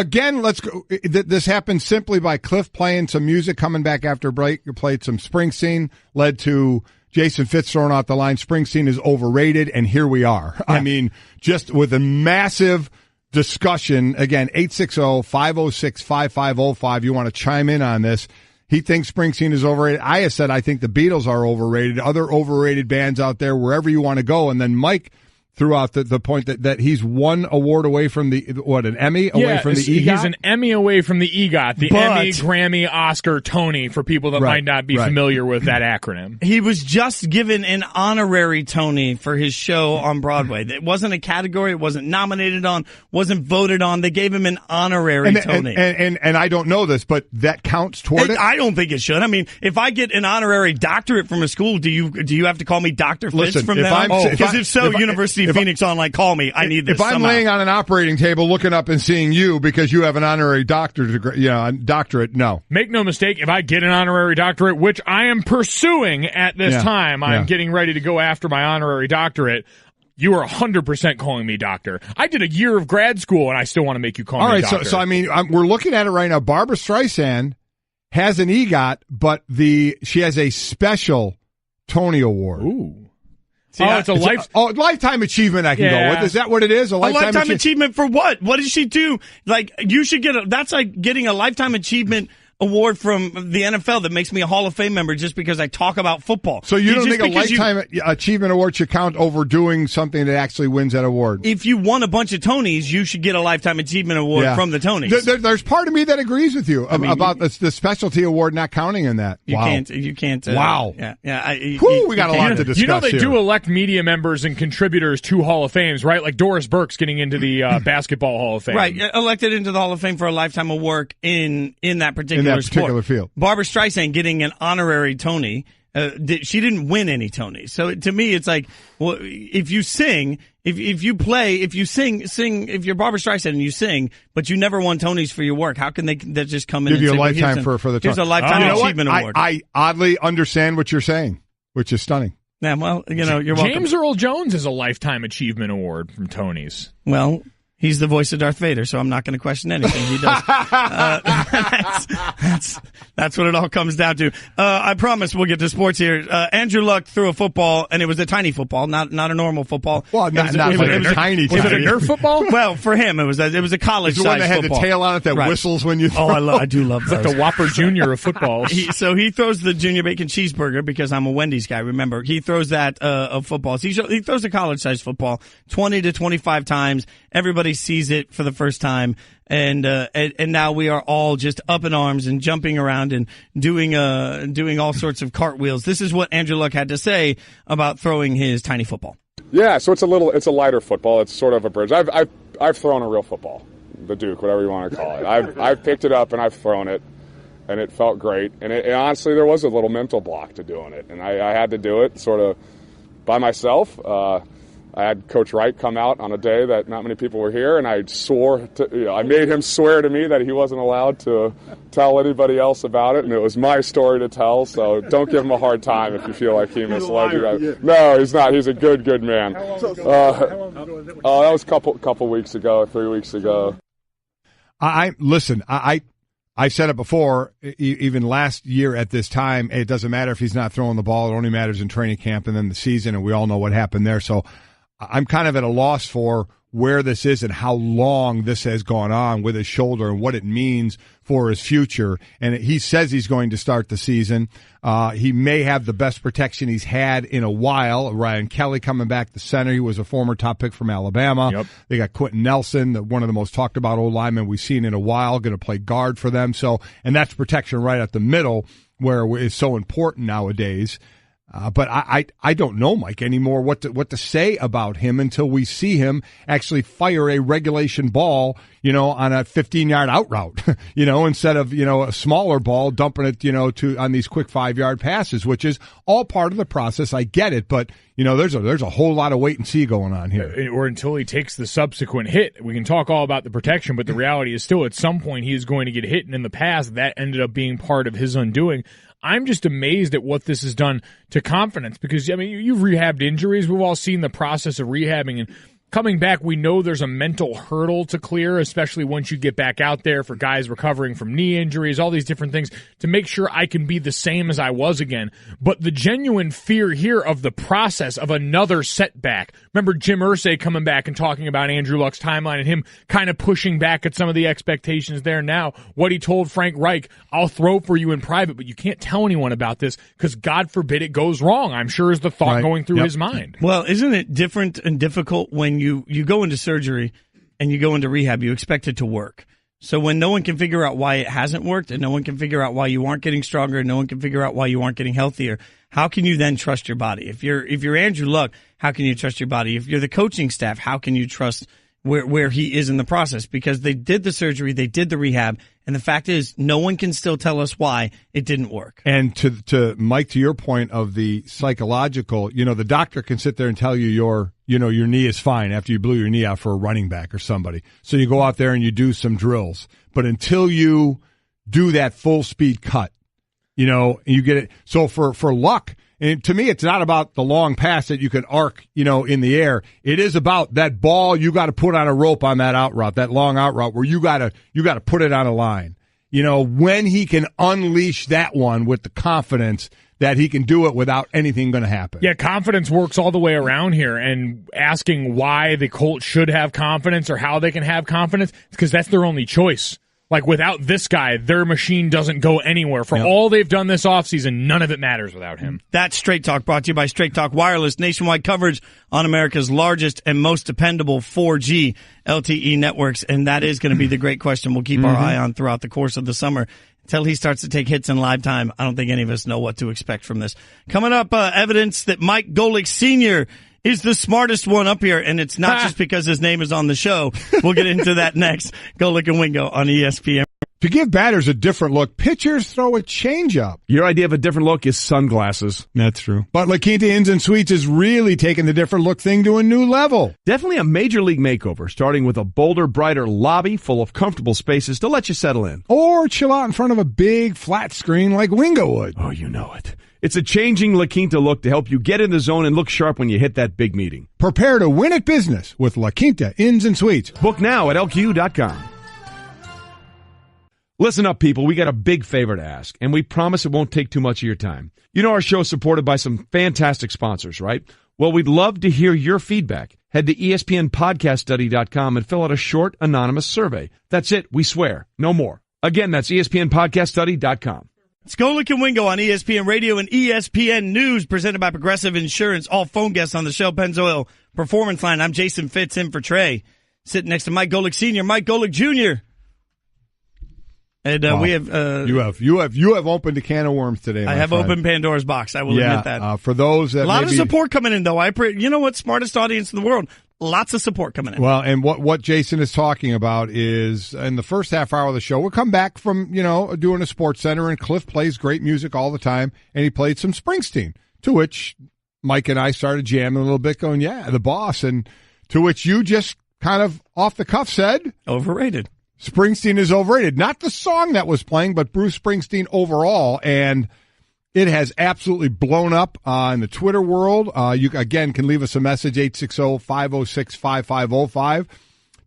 go. This happened simply by Cliff playing some music, coming back after break. Played some Springsteen, led to Jason Fitz throwing out the line. Springsteen is overrated, and here we are. Yeah. I mean, just with a massive discussion. Again, 860-506-5505. You want to chime in on this. He thinks Springsteen is overrated. I have said I think the Beatles are overrated. Other overrated bands out there, wherever you want to go. And then Mike threw out the point that he's one award away from an Emmy away from the EGOT? He's an Emmy away from the EGOT, the Emmy, Grammy, Oscar, Tony, for people that might not be familiar with that acronym. He was just given an honorary Tony for his show on Broadway. It wasn't a category, it wasn't nominated on, wasn't voted on. They gave him an honorary Tony. And I don't know this, but that counts toward it? I don't think it should. I mean, if I get an honorary doctorate from a school, do you have to call me Dr. Fitz from them? Because if so, University of Phoenix Online, call me. I need this. If I'm laying on an operating table looking up and seeing you because you have an honorary doctorate, no. Make no mistake, if I get an honorary doctorate, which I am pursuing at this time, I'm getting ready to go after my honorary doctorate. You are 100% calling me doctor. I did a year of grad school, and I still want to make you call me doctor. All right, so I mean, we're looking at it right now. Barbara Streisand has an EGOT, but she has a special Tony Award. Ooh. See, it's a lifetime achievement I can go with. Is that what it is? A lifetime achievement for what? What did she do? Like, you should that's like getting a lifetime achievement award from the NFL that makes me a Hall of Fame member just because I talk about football. So you don't think a lifetime achievement award should count over doing something that actually wins that award? If you won a bunch of Tonys, you should get a lifetime achievement award from the Tonys. There's part of me that agrees with you about the specialty award not counting in that. You can't. Wow. We got a lot to discuss. You know they here. do elect media members and contributors to Hall of Fames, right? Like Doris Burke's getting into the Basketball Hall of Fame. Right, elected into the Hall of Fame for a lifetime of work in that particular particular field. Barbara Streisand getting an honorary Tony. She didn't win any Tonys. So to me, it's like, well, if you sing, if you sing, if you're Barbara Streisand and you sing, but you never won Tonys for your work, how can they just come in give and you say, a lifetime for the Tony? Here's a lifetime achievement award. I oddly understand what you're saying, which is stunning. Yeah, well, you're welcome. James Earl Jones is a Lifetime Achievement Award from Tony's. Well, he's the voice of Darth Vader, so I'm not going to question anything he does. That's what it all comes down to. I promise we'll get to sports here. Andrew Luck threw a football, and it was a tiny football, not a normal football. Well, not a tiny. Was it a Nerf football? Well, for him, it was a college-sized football. The one that had the tail on it that whistles when you throw. I do love those. Like the Whopper Jr. of footballs. So he throws the Junior Bacon Cheeseburger because I'm a Wendy's guy, remember. He throws that of footballs. He throws a college-sized football 20 to 25 times. Everybody sees it for the first time, and now we are all just up in arms and jumping around and doing all sorts of cartwheels. This is what Andrew Luck had to say about throwing his tiny football. Yeah, so it's a lighter football. It's sort of a bridge. I've thrown a real football, the Duke, whatever you want to call it. I've picked it up and I've thrown it, and it felt great. And honestly, there was a little mental block to doing it, and I had to do it sort of by myself. I had Coach Wright come out on a day that not many people were here, and I made him swear to me that he wasn't allowed to tell anybody else about it, and it was my story to tell, so don't give him a hard time if you feel like he misled you guys. No, he's not. He's a good man. That was a couple weeks ago, 3 weeks ago. I said it before, even last year at this time, it doesn't matter if he's not throwing the ball. It only matters in training camp and then the season, and we all know what happened there. So I'm kind of at a loss for where this is and how long this has gone on with his shoulder and what it means for his future. And he says he's going to start the season. He may have the best protection he's had in a while. Ryan Kelly coming back to center. He was a former top pick from Alabama. Yep. They got Quentin Nelson, one of the most talked about old linemen we've seen in a while, going to play guard for them. So, and that's protection right at the middle where it's so important nowadays. But I don't know, Mike, anymore what to say about him until we see him actually fire a regulation ball, on a 15-yard out route, instead of, a smaller ball, dumping it, on these quick 5-yard passes, which is all part of the process. I get it, but, there's a whole lot of wait and see going on here. Or until he takes the subsequent hit. We can talk all about the protection, but the reality is still at some point he is going to get hit, and in the past that ended up being part of his undoing. I'm just amazed at what this has done to confidence because, you've rehabbed injuries. We've all seen the process of rehabbing and coming back. We know there's a mental hurdle to clear, especially once you get back out there for guys recovering from knee injuries, all these different things to make sure I can be the same as I was again. But the genuine fear here of the process of another setback. Remember Jim Irsay coming back and talking about Andrew Luck's timeline and him kind of pushing back at some of the expectations there now. What he told Frank Reich, I'll throw for you in private, but you can't tell anyone about this because God forbid it goes wrong, I'm sure is the thought going through his mind. Well, isn't it different and difficult when you go into surgery and you go into rehab, you expect it to work. So when no one can figure out why it hasn't worked and no one can figure out why you aren't getting stronger and no one can figure out why you aren't getting healthier, how can you then trust your body? If you're Andrew Luck, how can you trust your body? If you're the coaching staff, how can you trust where he is in the process? Because they did the surgery, they did the rehab, and the fact is no one can still tell us why it didn't work. And to Mike, to your point of the psychological, the doctor can sit there and tell you your knee is fine after you blew your knee out for a running back or somebody. So you go out there and you do some drills. But until you do that full speed cut, you get it. So for Luck, and to me, it's not about the long pass that you can arc, in the air. It is about that ball you got to put on a rope on that out route, that long out route where you got to put it on a line. When he can unleash that one with the confidence that he can do it without anything going to happen. Yeah, confidence works all the way around here, and asking why the Colts should have confidence or how they can have confidence, because that's their only choice. Like, without this guy, their machine doesn't go anywhere. For all they've done this offseason, none of it matters without him. That's Straight Talk, brought to you by Straight Talk Wireless. Nationwide coverage on America's largest and most dependable 4G LTE networks. And that is going to be the great question we'll keep our eye on throughout the course of the summer. Until he starts to take hits in live time, I don't think any of us know what to expect from this. Coming up, evidence that Mike Golic Sr. is the smartest one up here, and it's not just because his name is on the show. We'll get into that next. Golic and Wingo on ESPN. To give batters a different look, pitchers throw a changeup. Your idea of a different look is sunglasses. That's true. But La Quinta Inns and Suites is really taking the different look thing to a new level. Definitely a major league makeover, starting with a bolder, brighter lobby full of comfortable spaces to let you settle in. Or chill out in front of a big flat screen like Wingo would. Oh, you know it. It's a changing La Quinta look to help you get in the zone and look sharp when you hit that big meeting. Prepare to win at business with La Quinta Inns and Suites. Book now at LQ.com. Listen up, people. We got a big favor to ask, and we promise it won't take too much of your time. You know our show is supported by some fantastic sponsors, right? Well, we'd love to hear your feedback. Head to ESPNpodcaststudy.com and fill out a short, anonymous survey. That's it. We swear. No more. Again, that's ESPNpodcaststudy.com. It's Golic and Wingo on ESPN Radio and ESPN News, presented by Progressive Insurance. All phone guests on the Shell Pennzoil Performance Line. I'm Jason Fitz in for Trey. Sitting next to Mike Golic Sr., Mike Golic Jr. And we have you have opened a can of worms today. I have friend. opened Pandora's box. I will admit that. For those that a lot of support coming in, though. You know what? Smartest audience in the world. Lots of support coming in. Well, and what Jason is talking about is in the first half hour of the show, we'll come back from doing a Sports Center, and Cliff plays great music all the time, and he played some Springsteen, to which Mike and I started jamming a little bit, going, "Yeah, the boss," and to which you just kind of off the cuff said, "Overrated." Springsteen is overrated. Not the song that was playing, but Bruce Springsteen overall. And it has absolutely blown up in the Twitter world. You, again, can leave us a message, 860-506-5505.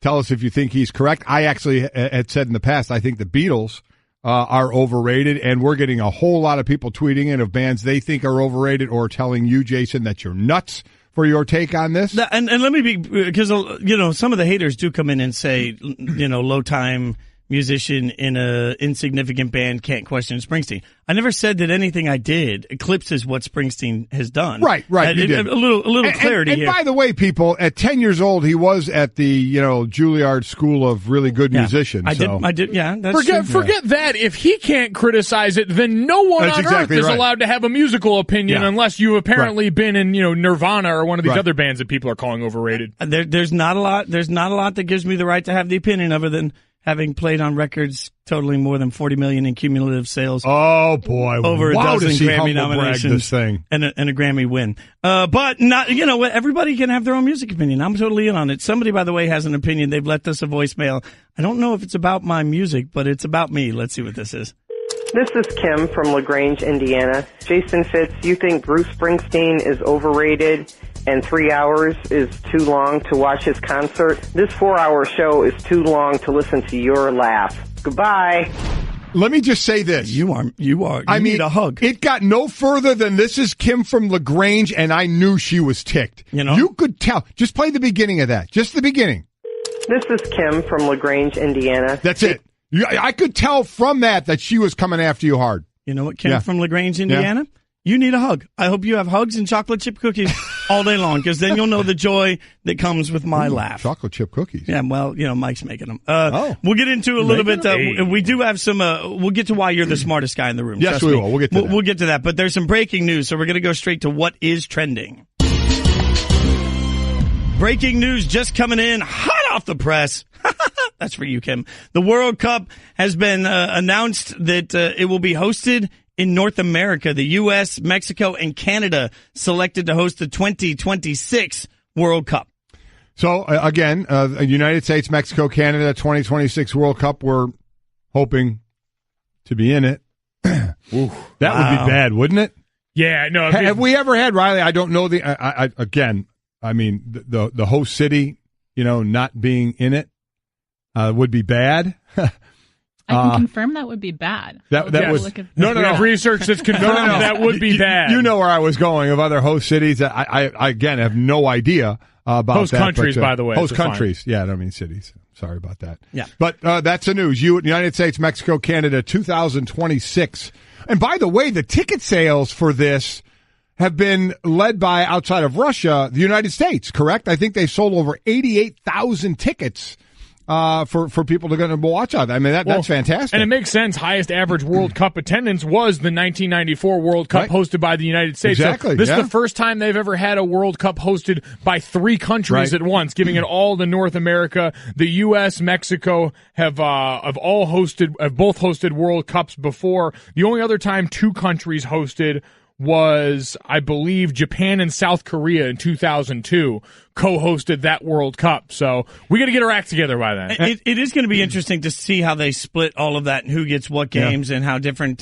Tell us if you think he's correct. I actually had said in the past, I think the Beatles are overrated, and we're getting a whole lot of people tweeting in of bands they think are overrated or telling you, Jason, that you're nuts for your take on this. And let me be, because, some of the haters do come in and say, low time musician in a insignificant band can't question Springsteen. I never said that anything I did eclipses what Springsteen has done. Right. You did. A little clarity and here. By the way, people, at 10 years old, he was at the, Juilliard School of Really Good Musicians. I did. Yeah, that's true. Forget that. If he can't criticize it, then no one on earth is allowed to have a musical opinion unless you've apparently been in, Nirvana or one of these other bands that people are calling overrated. There's not a lot that gives me the right to have the opinion other than having played on records totaling more than 40 million in cumulative sales. Oh boy! Over a dozen Grammy nominations this thing. And a Grammy win. But not, everybody can have their own music opinion. I'm totally in on it. Somebody, by the way, has an opinion. They've left us a voicemail. I don't know if it's about my music, but it's about me. Let's see what this is. This is Kim from LaGrange, Indiana. Jason Fitz, you think Bruce Springsteen is overrated and 3 hours is too long to watch his concert? This 4-hour show is too long to listen to your laugh. Goodbye. Let me just say this. You need a hug. It got no further than this is Kim from LaGrange, and I knew she was ticked. You could tell. Just play the beginning of that. Just the beginning. This is Kim from LaGrange, Indiana. That's it. I could tell from that she was coming after you hard. You know what, Kim from LaGrange, Indiana? Yeah. You need a hug. I hope you have hugs and chocolate chip cookies all day long, because then you'll know the joy that comes with my laugh. Chocolate chip cookies. Yeah, well, Mike's making them. We'll get into a little bit. We do have some. We'll get to why you're the smartest guy in the room. Yes, we will. We'll get to that. We'll get to that. But there's some breaking news, so we're going to go straight to what is trending. Breaking news just coming in, hot off the press. That's for you, Kim. The World Cup has been announced that it will be hosted in North America. The U.S., Mexico, and Canada selected to host the 2026 World Cup. So, again, United States, Mexico, Canada, 2026 World Cup. We're hoping to be in it. That would be bad, wouldn't it? Yeah, no. Have we ever had, Riley, I don't know the host city, not being in it would be bad. I can confirm that would be bad. That was no. Research that's confirmed that would be bad. You know where I was going of other host cities. I again have no idea about host that. Countries, by the way. Host countries. Fine. Yeah, I don't mean cities. Sorry about that. Yeah. But that's the news. United States, Mexico, Canada, 2026. And by the way, the ticket sales for this have been led by, outside of Russia, the United States, correct? I think they've sold over 88,000 tickets for people to go to watch out. I mean, that's fantastic. And it makes sense. Highest average World Cup attendance was the 1994 World Cup hosted by the United States. Exactly. So this is the first time they've ever had a World Cup hosted by 3 countries at once, giving it all to North America. The U.S., Mexico have both hosted World Cups before. The only other time 2 countries hosted was, I believe, Japan and South Korea in 2002 co-hosted that World Cup. So we got to get our act together by then. It is going to be interesting to see how they split all of that and who gets what games and how different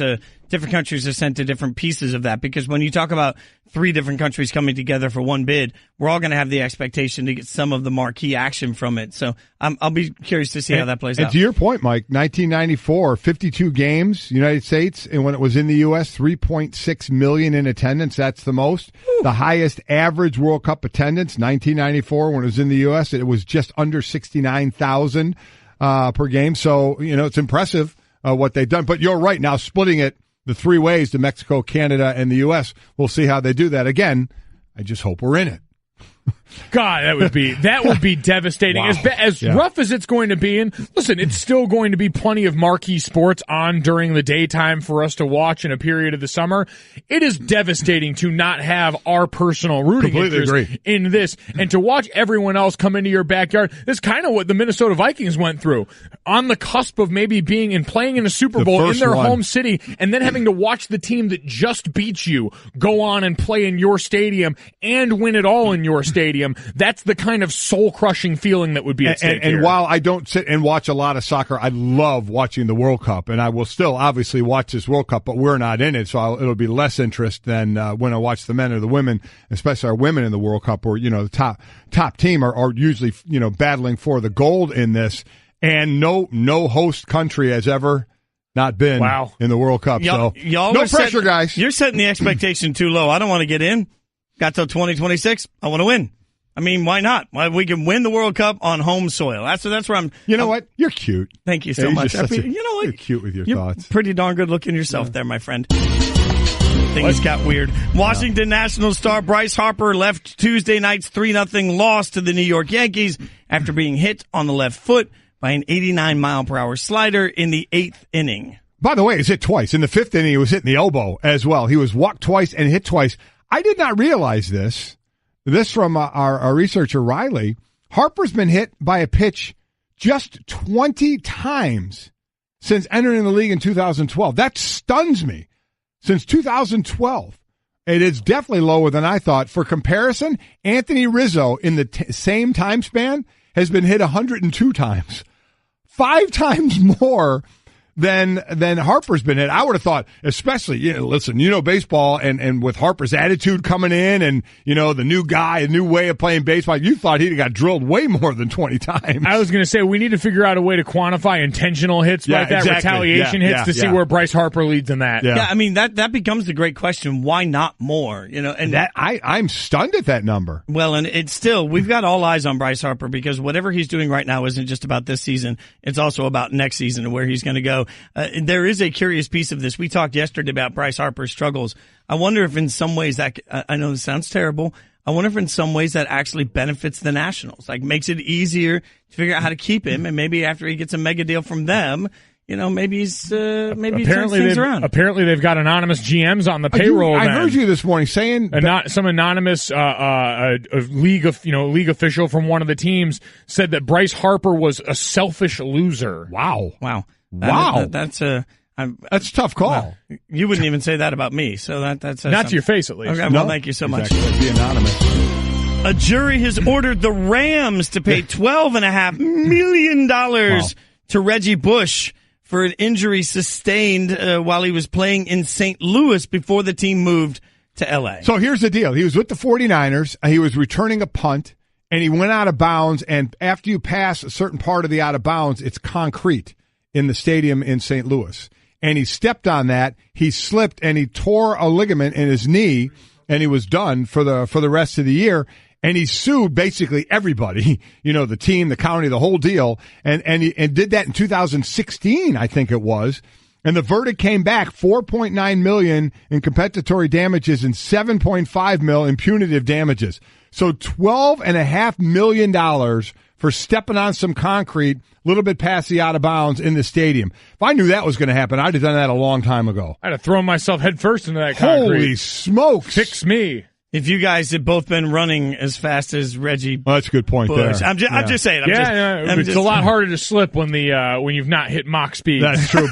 different countries are sent to different pieces of that, because when you talk about 3 different countries coming together for one bid, we're all going to have the expectation to get some of the marquee action from it. So I'll be curious to see how that plays out. And to your point, Mike, 1994, 52 games, United States, and when it was in the U.S., 3.6 million in attendance. That's the most. Woo. The highest average World Cup attendance, 1994, when it was in the U.S., it was just under 69,000 per game. So, it's impressive what they've done. But you're right. Now splitting it the 3 ways to Mexico, Canada, and the U.S., we'll see how they do that. Again, I just hope we're in it. God, that would be devastating. Wow. As rough as it's going to be, and listen, it's still going to be plenty of marquee sports on during the daytime for us to watch in a period of the summer. It is devastating to not have our personal rooting interest in this, and to watch everyone else come into your backyard. That's kind of what the Minnesota Vikings went through, on the cusp of maybe being and playing in a Super Bowl in their home city, and then having to watch the team that just beat you go on and play in your stadium and win it all in your stadium. That's the kind of soul-crushing feeling that would be at stake and while I don't sit and watch a lot of soccer, I love watching the World Cup, and I will still obviously watch this World Cup, but we're not in it, so it'll be less interest than when I watch the men or the women, especially our women in the World Cup, where the top team are usually battling for the gold in this, and no host country has ever not been in the World Cup. Y'all no pressure, guys. You're setting the expectation too low. I don't want to get in. Got till 2026. I want to win. I mean, why not? We can win the World Cup on home soil. That's where I'm. You know what? You're cute. Thank you so much. You know what? You're cute with your thoughts. Pretty darn good looking yourself there, my friend. Things got weird. Washington Nationals star Bryce Harper left Tuesday night's 3-0 loss to the New York Yankees after being hit on the left foot by an 89-mile-per-hour slider in the 8th inning. By the way, he was hit twice. In the 5th inning, he was hit in the elbow as well. He was walked twice and hit twice. I did not realize this. This from our researcher, Riley. Harper's been hit by a pitch just 20 times since entering the league in 2012. That stuns me. Since 2012. It is definitely lower than I thought. For comparison, Anthony Rizzo in the same time span has been hit 102 times. 5 times more than Harper's been hit. I would have thought, especially, listen, baseball and with Harper's attitude coming in and, the new guy, a new way of playing baseball, you thought he'd have got drilled way more than 20 times. I was going to say, we need to figure out a way to quantify intentional hits like that, exactly. Retaliation hits to see where Bryce Harper leads in that. Yeah, I mean, that becomes the great question. Why not more? And that I'm stunned at that number. Well, and it's still, we've got all eyes on Bryce Harper because whatever he's doing right now isn't just about this season. It's also about next season and where he's going to go. There is a curious piece of this. We talked yesterday about Bryce Harper's struggles. I wonder if in some ways that, I know this sounds terrible, I wonder if in some ways that actually benefits the Nationals, like makes it easier to figure out how to keep him, and maybe after he gets a mega deal from them, maybe he turns things around. Apparently they've got anonymous GMs on the payroll. I heard you this morning saying some anonymous league official from one of the teams said that Bryce Harper was a selfish loser. Wow. That's a tough call. Well, you wouldn't even say that about me, so that's not to your face at least. Okay, well, thank you so much. Be anonymous. A jury has ordered the Rams to pay $12.5 million to Reggie Bush for an injury sustained while he was playing in St. Louis before the team moved to L.A. So here's the deal. He was with the 49ers. He was returning a punt, and he went out of bounds. And after you pass a certain part of the out of bounds, it's concrete in the stadium in St. Louis. And he stepped on that. He slipped, and he tore a ligament in his knee, and he was done for the rest of the year. And he sued basically everybody, the team, the county, the whole deal, and did that in 2016, I think it was. And the verdict came back $4.9 million in compensatory damages and $7.5 million in punitive damages. So $12.5 million for stepping on some concrete a little bit past the out of bounds in the stadium. If I knew that was going to happen, I'd have done that a long time ago. I'd have thrown myself headfirst into that concrete. Holy smokes! Fix me. If you guys had both been running as fast as Reggie, well, that's a good point Bush. there. I'm just saying. It's a lot harder to slip when you've not hit Mach speed. That's true.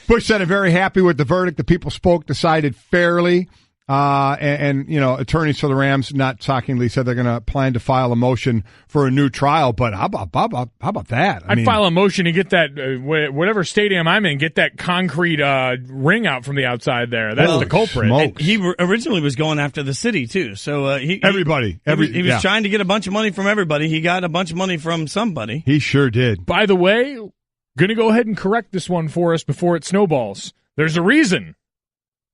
Bush said, "I'm very happy with the verdict. The people decided fairly. And attorneys for the Rams not shockingly said they're going to plan to file a motion for a new trial. But how about that? I'd file a motion to get that whatever stadium I'm in, get that concrete ring out from the outside there. That's the culprit. And he originally was going after the city too. So he was trying to get a bunch of money from everybody. He got a bunch of money from somebody. He sure did. By the way, going to go ahead and correct this one for us before it snowballs. There's a reason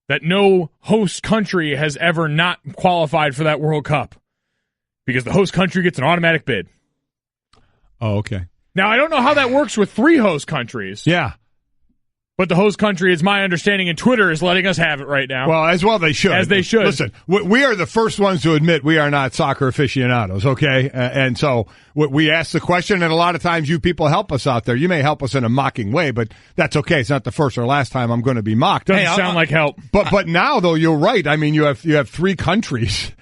that no host country has ever not qualified for that World Cup, because the host country gets an automatic bid. Oh, okay. Now, I don't know how that works with 3 host countries. Yeah. But the host country is my understanding, and Twitter is letting us have it right now. Well, as well they should. As they should. Listen, we are the first ones to admit we are not soccer aficionados, okay? And so we ask the question, and a lot of times you people help us out there. You may help us in a mocking way, but that's okay. It's not the first or last time I'm going to be mocked. Doesn't sound like help. But now, though, you're right. I mean, you have 3 countries,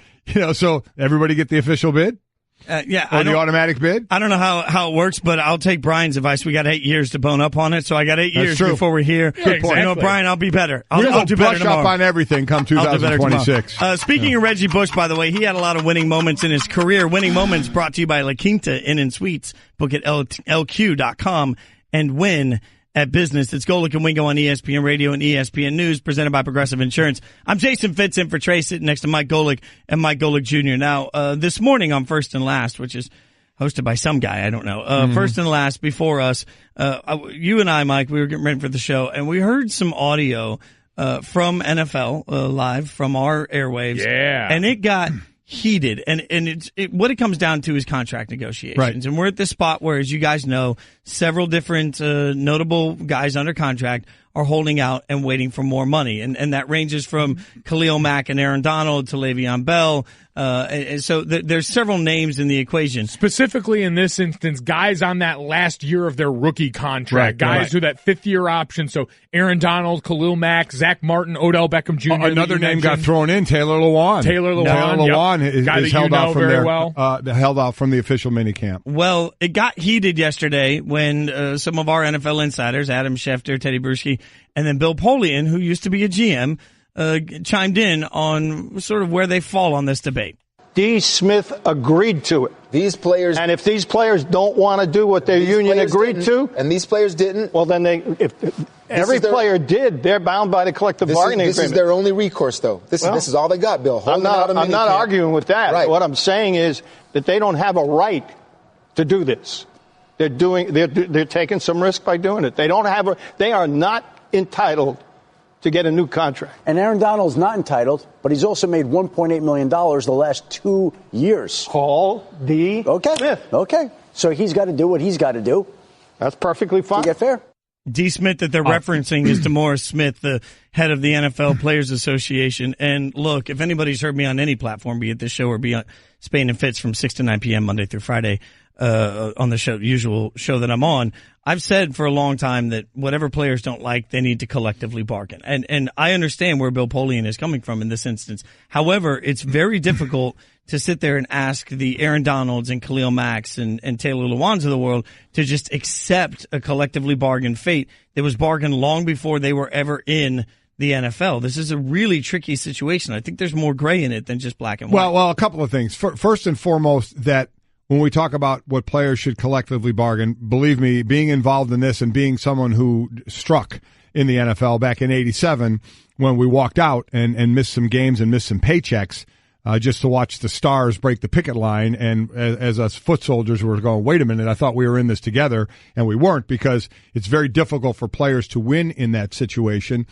so everybody get the official bid? Or the automatic bid? I don't know how it works, but I'll take Brian's advice. We got 8 years to bone up on it, so I got 8 years before we're here. Yeah, exactly. Brian, I'll be better. I'll do brush better tomorrow. up on everything come 2026. Speaking of Reggie Bush, by the way, he had a lot of winning moments in his career. Winning moments brought to you by La Quinta Inn and Suites. Book at lq.com and win at business. It's Golic and Wingo on ESPN Radio and ESPN News, presented by Progressive Insurance. I'm Jason Fitz in for Trey, sitting next to Mike Golic and Mike Golic Jr. Now, this morning on First and Last, which is hosted by some guy, I don't know. First and Last, before us, you and I, Mike, we were getting ready for the show, and we heard some audio from NFL live from our airwaves. Yeah. And it got heated, and what it comes down to is contract negotiations. Right. And we're at this spot where, as you guys know, several different notable guys under contract are holding out and waiting for more money. And that ranges from Khalil Mack and Aaron Donald to Le'Veon Bell. And so there's several names in the equation. Specifically in this instance, guys on that last year of their rookie contract, guys who that 5th-year option. So Aaron Donald, Khalil Mack, Zach Martin, Odell Beckham Jr. Another name got thrown in, Taylor Lewan. Taylor Lewan is held out from held out from the official minicamp. Well, it got heated yesterday when some of our NFL insiders, Adam Schefter, Teddy Bruschi, and then Bill Polian, who used to be a GM, chimed in on sort of where they fall on this debate. D. Smith agreed to it. These players, and if these players don't want to do what their union agreed to, and these players didn't, well, then if every player did, they're bound by the collective bargaining agreement. This is their only recourse, though. This is all they got, Bill. I'm not arguing with that. Right. What I'm saying is that they don't have a right to do this. They're taking some risk by doing it. They are not entitled to get a new contract. And Aaron Donald's not entitled, but he's also made $1.8 million the last 2 years. Call D. Smith. Okay. So he's got to do what he's got to do. That's perfectly fine. To get fair. D. Smith that they're referencing is DeMaurice Smith, the head of the NFL Players Association. And look, if anybody's heard me on any platform, be it this show or be on Spain and Fitz from 6 to 9 p.m. Monday through Friday, on the usual show that I'm on, I've said for a long time that whatever players don't like, they need to collectively bargain. And I understand where Bill Polian is coming from in this instance. However, it's very difficult to sit there and ask the Aaron Donalds and Khalil Macks and Taylor Lewans of the world to just accept a collectively bargained fate that was bargained long before they were ever in the NFL. This is a really tricky situation. I think there's more gray in it than just black and white. Well, a couple of things. First and foremost, that when we talk about what players should collectively bargain, believe me, being involved in this and being someone who struck in the NFL back in '87 when we walked out and missed some games and missed some paychecks just to watch the Stars break the picket line, and as us foot soldiers were going, wait a minute, I thought we were in this together, and we weren't, because it's very difficult for players to win in that situation.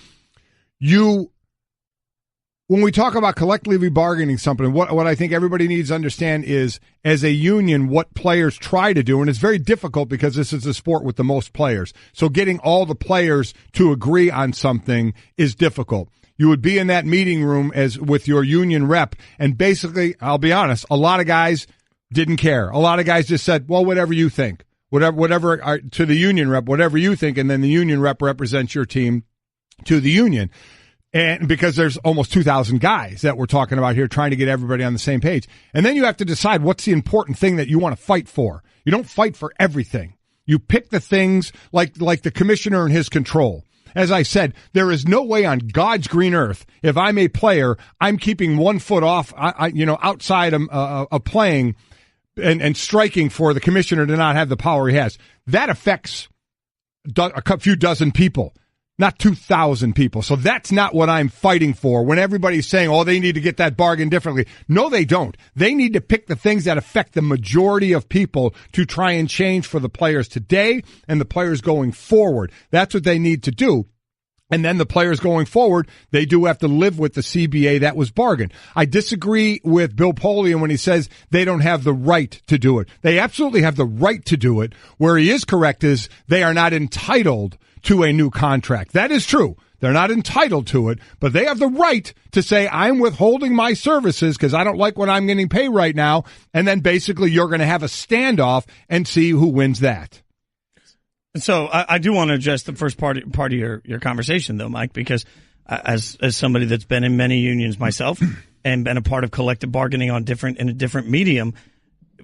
When we talk about collectively bargaining something, what I think everybody needs to understand is, as a union, what players try to do, and it's very difficult because this is a sport with the most players. So getting all the players to agree on something is difficult. You would be in that meeting room as with your union rep, and basically, I'll be honest, a lot of guys didn't care. A lot of guys just said, well, whatever you think. Whatever to the union rep, whatever you think, and then the union rep represents your team to the union. And because there's almost 2,000 guys that we're talking about here trying to get everybody on the same page. And then you have to decide what's the important thing that you want to fight for. You don't fight for everything. You pick the things like the commissioner and his control. As I said, there is no way on God's green earth, if I'm a player, I'm keeping 1 foot off, outside of playing and striking for the commissioner to not have the power he has. That affects a few dozen people, not 2,000 people. So that's not what I'm fighting for when everybody's saying, oh, they need to get that bargain differently. No, they don't. They need to pick the things that affect the majority of people to try and change for the players today and the players going forward. That's what they need to do. And then the players going forward, they do have to live with the CBA that was bargained. I disagree with Bill Polian when he says they don't have the right to do it. They absolutely have the right to do it. Where he is correct is they are not entitled to a new contract. That is true. They're not entitled to it, but they have the right to say, I'm withholding my services because I don't like what I'm getting paid right now. And then basically you're going to have a standoff and see who wins that. So I do want to address the first part of your conversation, though, Mike, because as somebody that's been in many unions myself and been a part of collective bargaining in a different medium,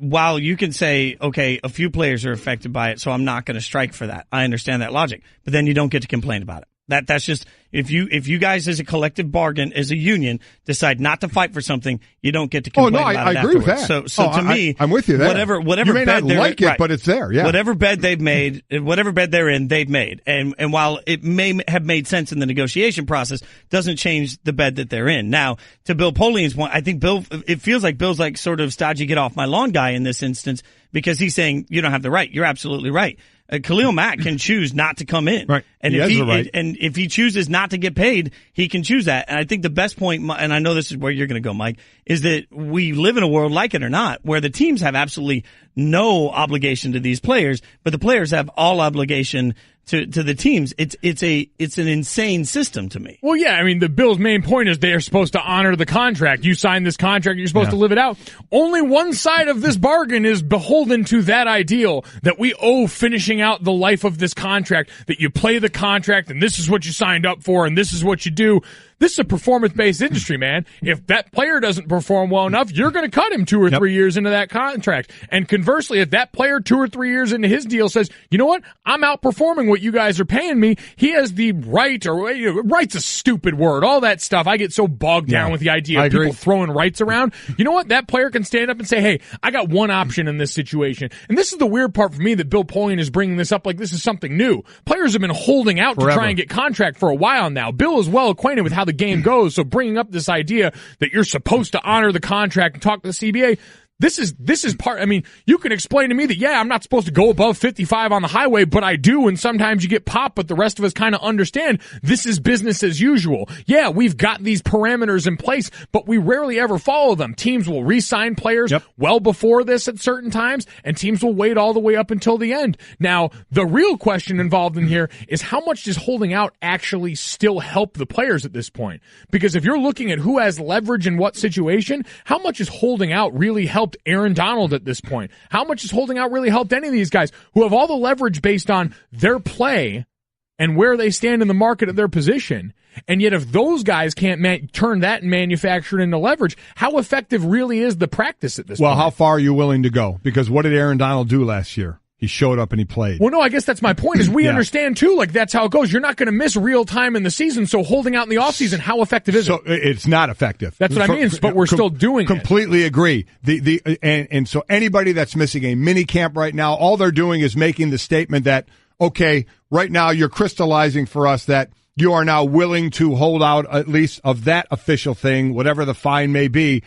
while you can say, okay, a few players are affected by it, so I'm not going to strike for that. I understand that logic, but then you don't get to complain about it. That's just if you guys as a collective bargain, as a union, decide not to fight for something, you don't get to complain about it. I agree with that. So to me, I'm with you there. Whatever you may bed not like it, but it's there. Yeah. Whatever bed they've made, whatever bed they're in, they've made. And while it may have made sense in the negotiation process, doesn't change the bed that they're in. Now, to Bill Polian's point, I think it feels like Bill's like sort of stodgy get off my lawn guy in this instance because he's saying you don't have the right. You're absolutely right. Khalil Mack can choose not to come in. Right. And if he chooses not to get paid, he can choose that. And I think the best point, and I know this is where you're going to go, Mike, is that we live in a world, like it or not, where the teams have absolutely no obligation to these players, but the players have all obligation to the teams. It's an insane system to me. Well, yeah, I mean, the Bills' main point is they are supposed to honor the contract. You sign this contract, you're supposed to live it out. Only one side of this bargain is beholden to that ideal that we owe finishing out the life of this contract, that you play the contract and this is what you signed up for and this is what you do. This is a performance-based industry, man. If that player doesn't perform well enough, you're going to cut him 2 or 3 years into that contract. And conversely, if that player 2 or 3 years into his deal says, you know what, I'm outperforming what you guys are paying me, he has the right, or right's a stupid word, all that stuff. I get so bogged down with the idea of people throwing rights around. You know what, that player can stand up and say, hey, I got one option in this situation. And this is the weird part for me that Bill Polian is bringing this up like this is something new. Players have been holding out to try and get contract for a while now. Bill is well acquainted with how the game goes, so bringing up this idea that you're supposed to honor the contract and talk to the CBA, this is part, I mean, you can explain to me that, yeah, I'm not supposed to go above 55 on the highway, but I do, and sometimes you get popped, but the rest of us kind of understand this is business as usual. Yeah, we've got these parameters in place, but we rarely ever follow them. Teams will re-sign players well before this at certain times, and teams will wait all the way up until the end. Now, the real question involved in here is how much does holding out actually still help the players at this point? Because if you're looking at who has leverage in what situation, how much is holding out really helped Aaron Donald at this point? How much has holding out really helped any of these guys who have all the leverage based on their play and where they stand in the market at their position? And yet if those guys can't turn that and manufacture it into leverage, how effective really is the practice at this point? Well, how far are you willing to go? Because what did Aaron Donald do last year? He showed up and he played. Well, no, I guess that's my point is we understand too, like that's how it goes. You're not going to miss real time in the season, so holding out in the offseason, how effective is it? It's not effective. That's what I mean, but we're still doing completely agree. And so anybody that's missing a mini camp right now, all they're doing is making the statement that, okay, right now you're crystallizing for us that you are now willing to hold out at least of that official thing, whatever the fine may be.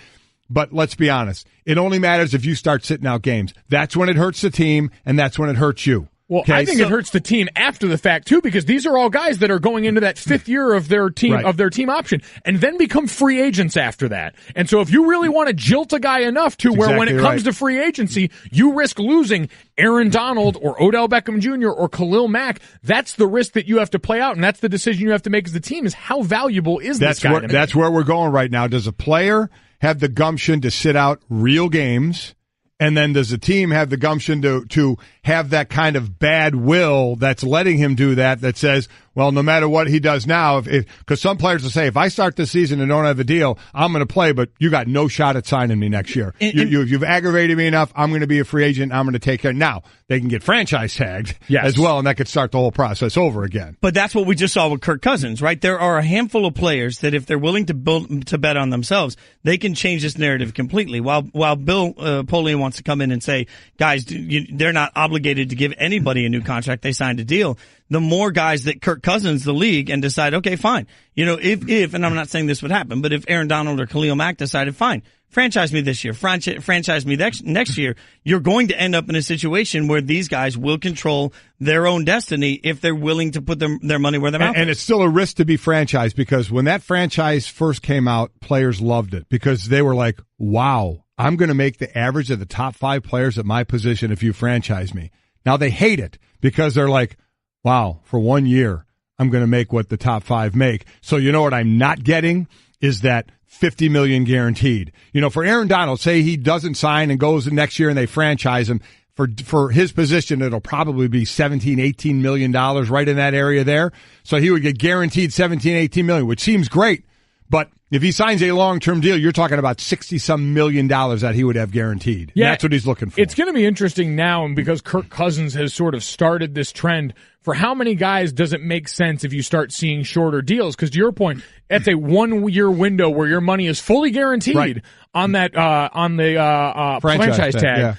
But let's be honest. It only matters if you start sitting out games. That's when it hurts the team, and that's when it hurts you. Well, okay, I think it hurts the team after the fact, too, because these are all guys that are going into that 5th year of their team option and then become free agents after that. And so if you really want to jilt a guy enough to where when it comes to free agency, you risk losing Aaron Donald or Odell Beckham Jr. or Khalil Mack, that's the risk that you have to play out, and that's the decision you have to make as the team is how valuable is this guy to me? That's where we're going right now. Does a player have the gumption to sit out real games? And then does the team have the gumption to have that kind of bad will that's letting him do that says, well, no matter what he does now, because some players will say, if I start this season and don't have a deal, I'm going to play, but you got no shot at signing me next year. You've aggravated me enough. I'm going to be a free agent. I'm going to take care. Now, they can get franchise tagged as well, and that could start the whole process over again. But that's what we just saw with Kirk Cousins, right? There are a handful of players that if they're willing to bet on themselves, they can change this narrative completely. While Bill Polian wants to come in and say, guys, they're not obligated to give anybody a new contract. They signed a deal. The more guys that Kirk Cousins, the league, and decide, okay, fine. If, and I'm not saying this would happen, but if Aaron Donald or Khalil Mack decided, fine, franchise me this year, franchise me next year, you're going to end up in a situation where these guys will control their own destiny if they're willing to put their money where their mouth is. And it's still a risk to be franchised, because when that franchise first came out, players loved it because they were like, wow, I'm going to make the average of the top 5 players at my position if you franchise me. Now they hate it because they're like, wow, for 1 year, I'm going to make what the top 5 make. So you know what I'm not getting is that $50 million guaranteed. For Aaron Donald, say he doesn't sign and goes next year and they franchise him, for his position, it'll probably be $17, $18 million right in that area there. So he would get guaranteed $17, $18 million, which seems great. But if he signs a long-term deal, you're talking about $60-some million that he would have guaranteed. Yeah, that's what he's looking for. It's going to be interesting now, and because Kirk Cousins has sort of started this trend, for how many guys does it make sense if you start seeing shorter deals? Because to your point, it's a 1-year window where your money is fully guaranteed on that franchise tag. Yeah.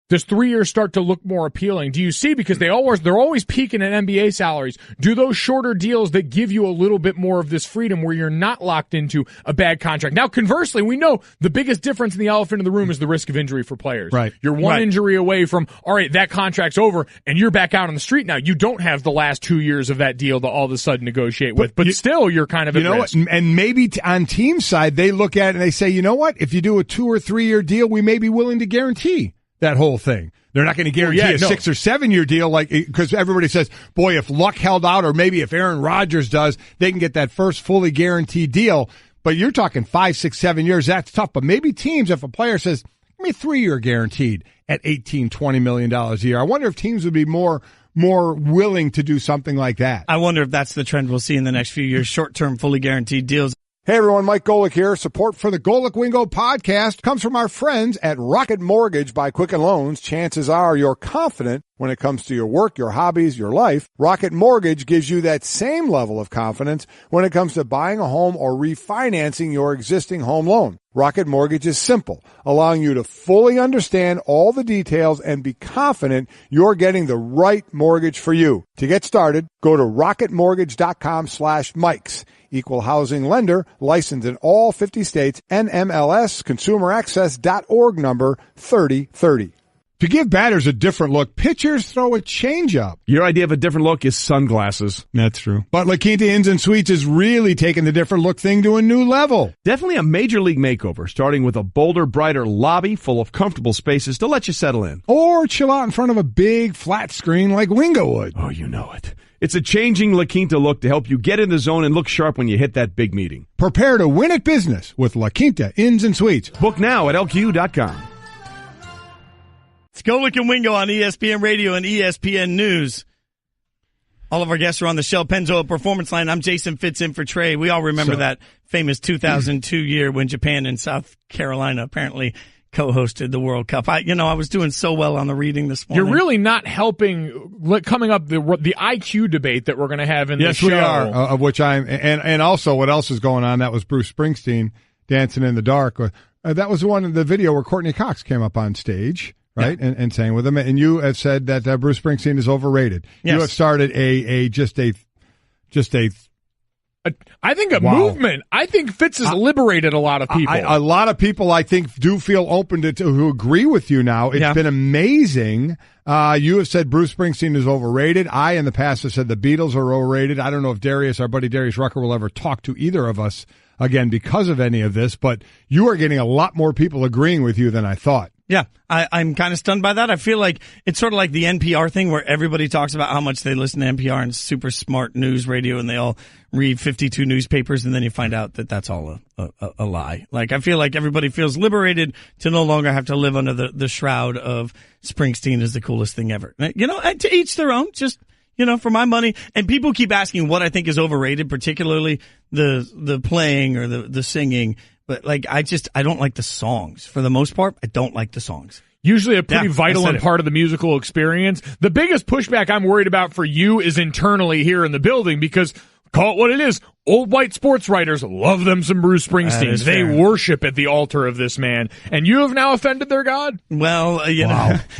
Does 3 years start to look more appealing? Do you see, because they're always peaking at NBA salaries, do those shorter deals that give you a little bit more of this freedom where you're not locked into a bad contract? Now, conversely, we know the biggest difference in the elephant in the room is the risk of injury for players. Right. You're one injury away from, all right, that contract's over, and you're back out on the street now. You don't have the last 2 years of that deal to all of a sudden negotiate with, but still you're kind of at risk. And maybe on team side, they look at it and they say, you know what, if you do a 2 or 3 year deal, we may be willing to guarantee that whole thing. They're not going to guarantee a 6 or 7 year deal, because everybody says, boy, if Luck held out, or maybe if Aaron Rodgers does, they can get that first fully guaranteed deal. But you're talking 5, 6, 7 years. That's tough. But maybe teams, if a player says, give me a 3 year guaranteed at $18, $20 million a year, I wonder if teams would be more willing to do something like that. I wonder if that's the trend we'll see in the next few years, short-term, fully guaranteed deals. Hey everyone, Mike Golic here. Support for the Golic Wingo podcast comes from our friends at Rocket Mortgage by Quicken Loans. Chances are you're confident when it comes to your work, your hobbies, your life. Rocket Mortgage gives you that same level of confidence when it comes to buying a home or refinancing your existing home loan. Rocket Mortgage is simple, allowing you to fully understand all the details and be confident you're getting the right mortgage for you. To get started, go to rocketmortgage.com/Mikes. Equal housing lender, licensed in all 50 states, NMLS, consumeraccess.org number 3030. To give batters a different look, pitchers throw a changeup. Your idea of a different look is sunglasses. That's true. But La Quinta Inns and Suites is really taking the different look thing to a new level. Definitely a major league makeover, starting with a bolder, brighter lobby full of comfortable spaces to let you settle in. Or chill out in front of a big flat screen like Wingo would. Oh, you know it. It's a changing La Quinta look to help you get in the zone and look sharp when you hit that big meeting. Prepare to win at business with La Quinta Inns and Suites. Book now at LQ.com. It's Golic and Wingo on ESPN Radio and ESPN News. All of our guests are on the Shell Pennzoil Performance Line. I'm Jason Fitz in for Trey. We all remember that famous 2002 year when Japan and South Carolina apparently co-hosted the World Cup. I was doing so well on the reading this morning. You're really not helping coming up the IQ debate that we're going to have in the show. Yes, we are, of which and also what else is going on? That was Bruce Springsteen, Dancing in the Dark. That was one of the video where Courtney Cox came up on stage, right, and sang with him. And you have said that Bruce Springsteen is overrated. Yes. You have started I think a movement. I think Fitz has liberated a lot of people. A lot of people, I think, do feel open to agree with you now. It's been amazing. You have said Bruce Springsteen is overrated. I, in the past, have said the Beatles are overrated. I don't know if our buddy Darius Rucker will ever talk to either of us again because of any of this, but you are getting a lot more people agreeing with you than I thought. Yeah, I'm kind of stunned by that. I feel like it's sort of like the NPR thing where everybody talks about how much they listen to NPR and super smart news radio and they all read 52 newspapers and then you find out that that's all a lie. Like, I feel like everybody feels liberated to no longer have to live under the shroud of Springsteen is the coolest thing ever. To each their own. Just, for my money. And people keep asking what I think is overrated, particularly the playing or the singing. But I don't like the songs. For the most part, I don't like the songs. Usually a pretty vital and part of the musical experience. The biggest pushback I'm worried about for you is internally here in the building, because call it what it is. Old white sports writers love them some Bruce Springsteen. They worship at the altar of this man, and you have now offended their god. Well,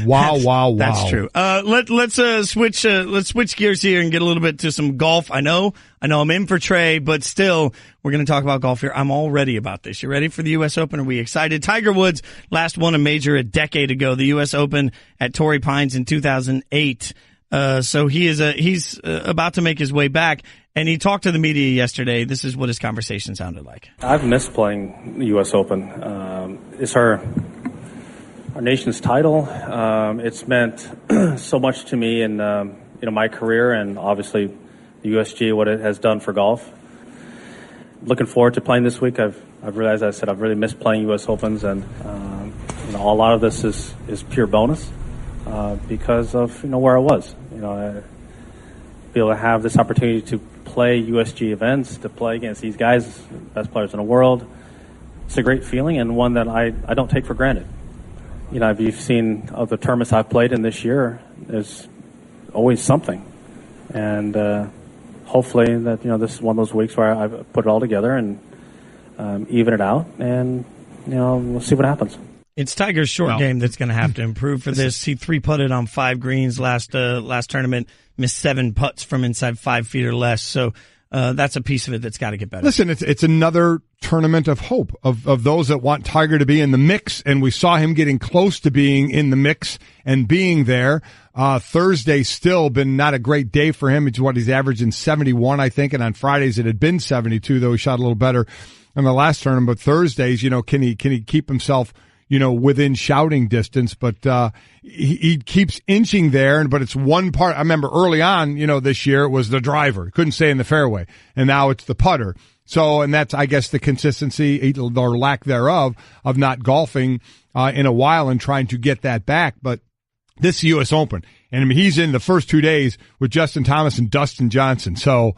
Wow. That's true. Let's switch gears here and get a little bit to some golf. I know I'm in for Trey, but still, we're going to talk about golf here. I'm all ready about this. You ready for the U.S. Open? Are we excited? Tiger Woods last won a major a decade ago, the U.S. Open at Torrey Pines in 2008. So he's about to make his way back, and he talked to the media yesterday. This is what his conversation sounded like. I've missed playing the U.S. Open. It's our nation's title. It's meant so much to me in my career, and obviously the USG, what it has done for golf. Looking forward to playing this week. I've realized, as I said, I've really missed playing U.S. Opens, and a lot of this is pure bonus. Because of where I was, be able to have this opportunity to play USG events, to play against these guys, best players in the world. It's a great feeling, and one that I don't take for granted. If you've seen of the tournaments I've played in this year, there's always something, and hopefully that this is one of those weeks where I've put it all together and even it out, and we'll see what happens. It's Tiger's short game that's going to have to improve for this. He 3-putted on 5 greens last tournament, missed 7 putts from inside 5 feet or less. So that's a piece of it that's got to get better. Listen, it's another tournament of hope of those that want Tiger to be in the mix, and we saw him getting close to being in the mix and being there. Thursday still been not a great day for him. It's he's averaging 71, I think, and on Fridays it had been 72, though he shot a little better in the last tournament. But Thursdays, can he keep himself within shouting distance, but he keeps inching there. But it's one part. I remember early on, this year it was the driver. Couldn't stay in the fairway. And now it's the putter. So, and that's, I guess, the consistency or lack thereof of not golfing in a while and trying to get that back. But this U.S. Open, and he's in the first 2 days with Justin Thomas and Dustin Johnson. So,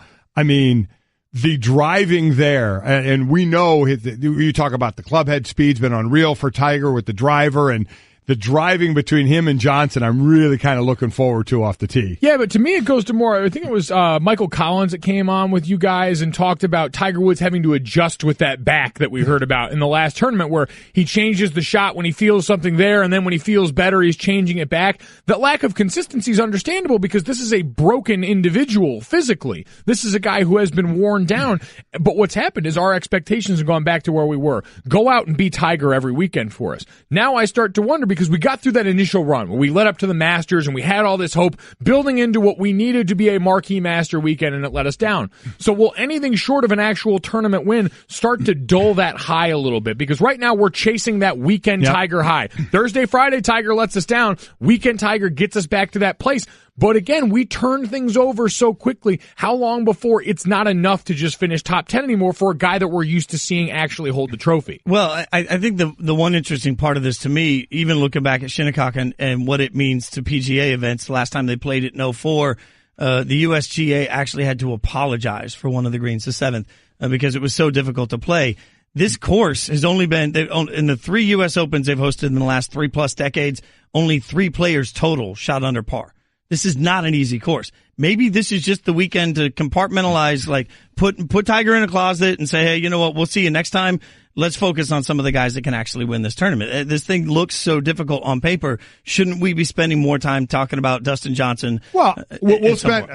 the driving there, and we know you talk about the club head speed's been unreal for Tiger with the driver, and the driving between him and Johnson, I'm really kind of looking forward to off the tee. Yeah, but to me it goes to more, I think it was Michael Collins that came on with you guys and talked about Tiger Woods having to adjust with that back that we heard about in the last tournament, where he changes the shot when he feels something there, and then when he feels better, he's changing it back. That lack of consistency is understandable, because this is a broken individual physically. This is a guy who has been worn down. But what's happened is our expectations have gone back to where we were. Go out and be Tiger every weekend for us. Now I start to wonder, because we got through that initial run where we led up to the Masters and we had all this hope building into what we needed to be a marquee Master weekend, and it let us down. So will anything short of an actual tournament win start to dull that high a little bit? Because right now we're chasing that weekend Tiger high. Thursday, Friday, Tiger lets us down. Weekend Tiger gets us back to that place. But again, we turn things over so quickly. How long before it's not enough to just finish top 10 anymore for a guy that we're used to seeing actually hold the trophy? Well, I think the one interesting part of this to me, even looking back at Shinnecock and what it means to PGA events, the last time they played it in 2004, the USGA actually had to apologize for one of the greens, the 7th, because it was so difficult to play. This course has only been, in the 3 U.S. Opens they've hosted in the last 3+ decades, only 3 players total shot under par. This is not an easy course. Maybe this is just the weekend to compartmentalize, put Tiger in a closet and say, hey, you know what, we'll see you next time. Let's focus on some of the guys that can actually win this tournament. This thing looks so difficult on paper. Shouldn't we be spending more time talking about Dustin Johnson? Well, we'll spend,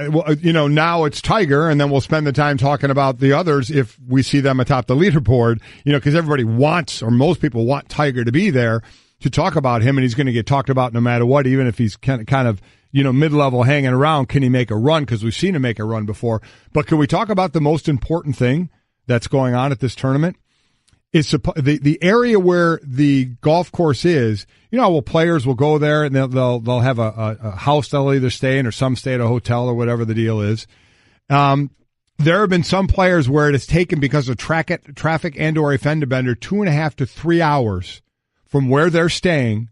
now it's Tiger, and then we'll spend the time talking about the others if we see them atop the leaderboard, because everybody wants, or most people want Tiger to be there to talk about him, and he's going to get talked about no matter what, even if he's kind of mid-level hanging around. Can he make a run? Because we've seen him make a run before. But can we talk about the most important thing that's going on at this tournament? Is the area where the golf course is, players will go there and they'll have a house they'll either stay in, or some stay at a hotel, or whatever the deal is. There have been some players where it has taken, because of traffic and or a fender bender, 2.5 to 3 hours from where they're staying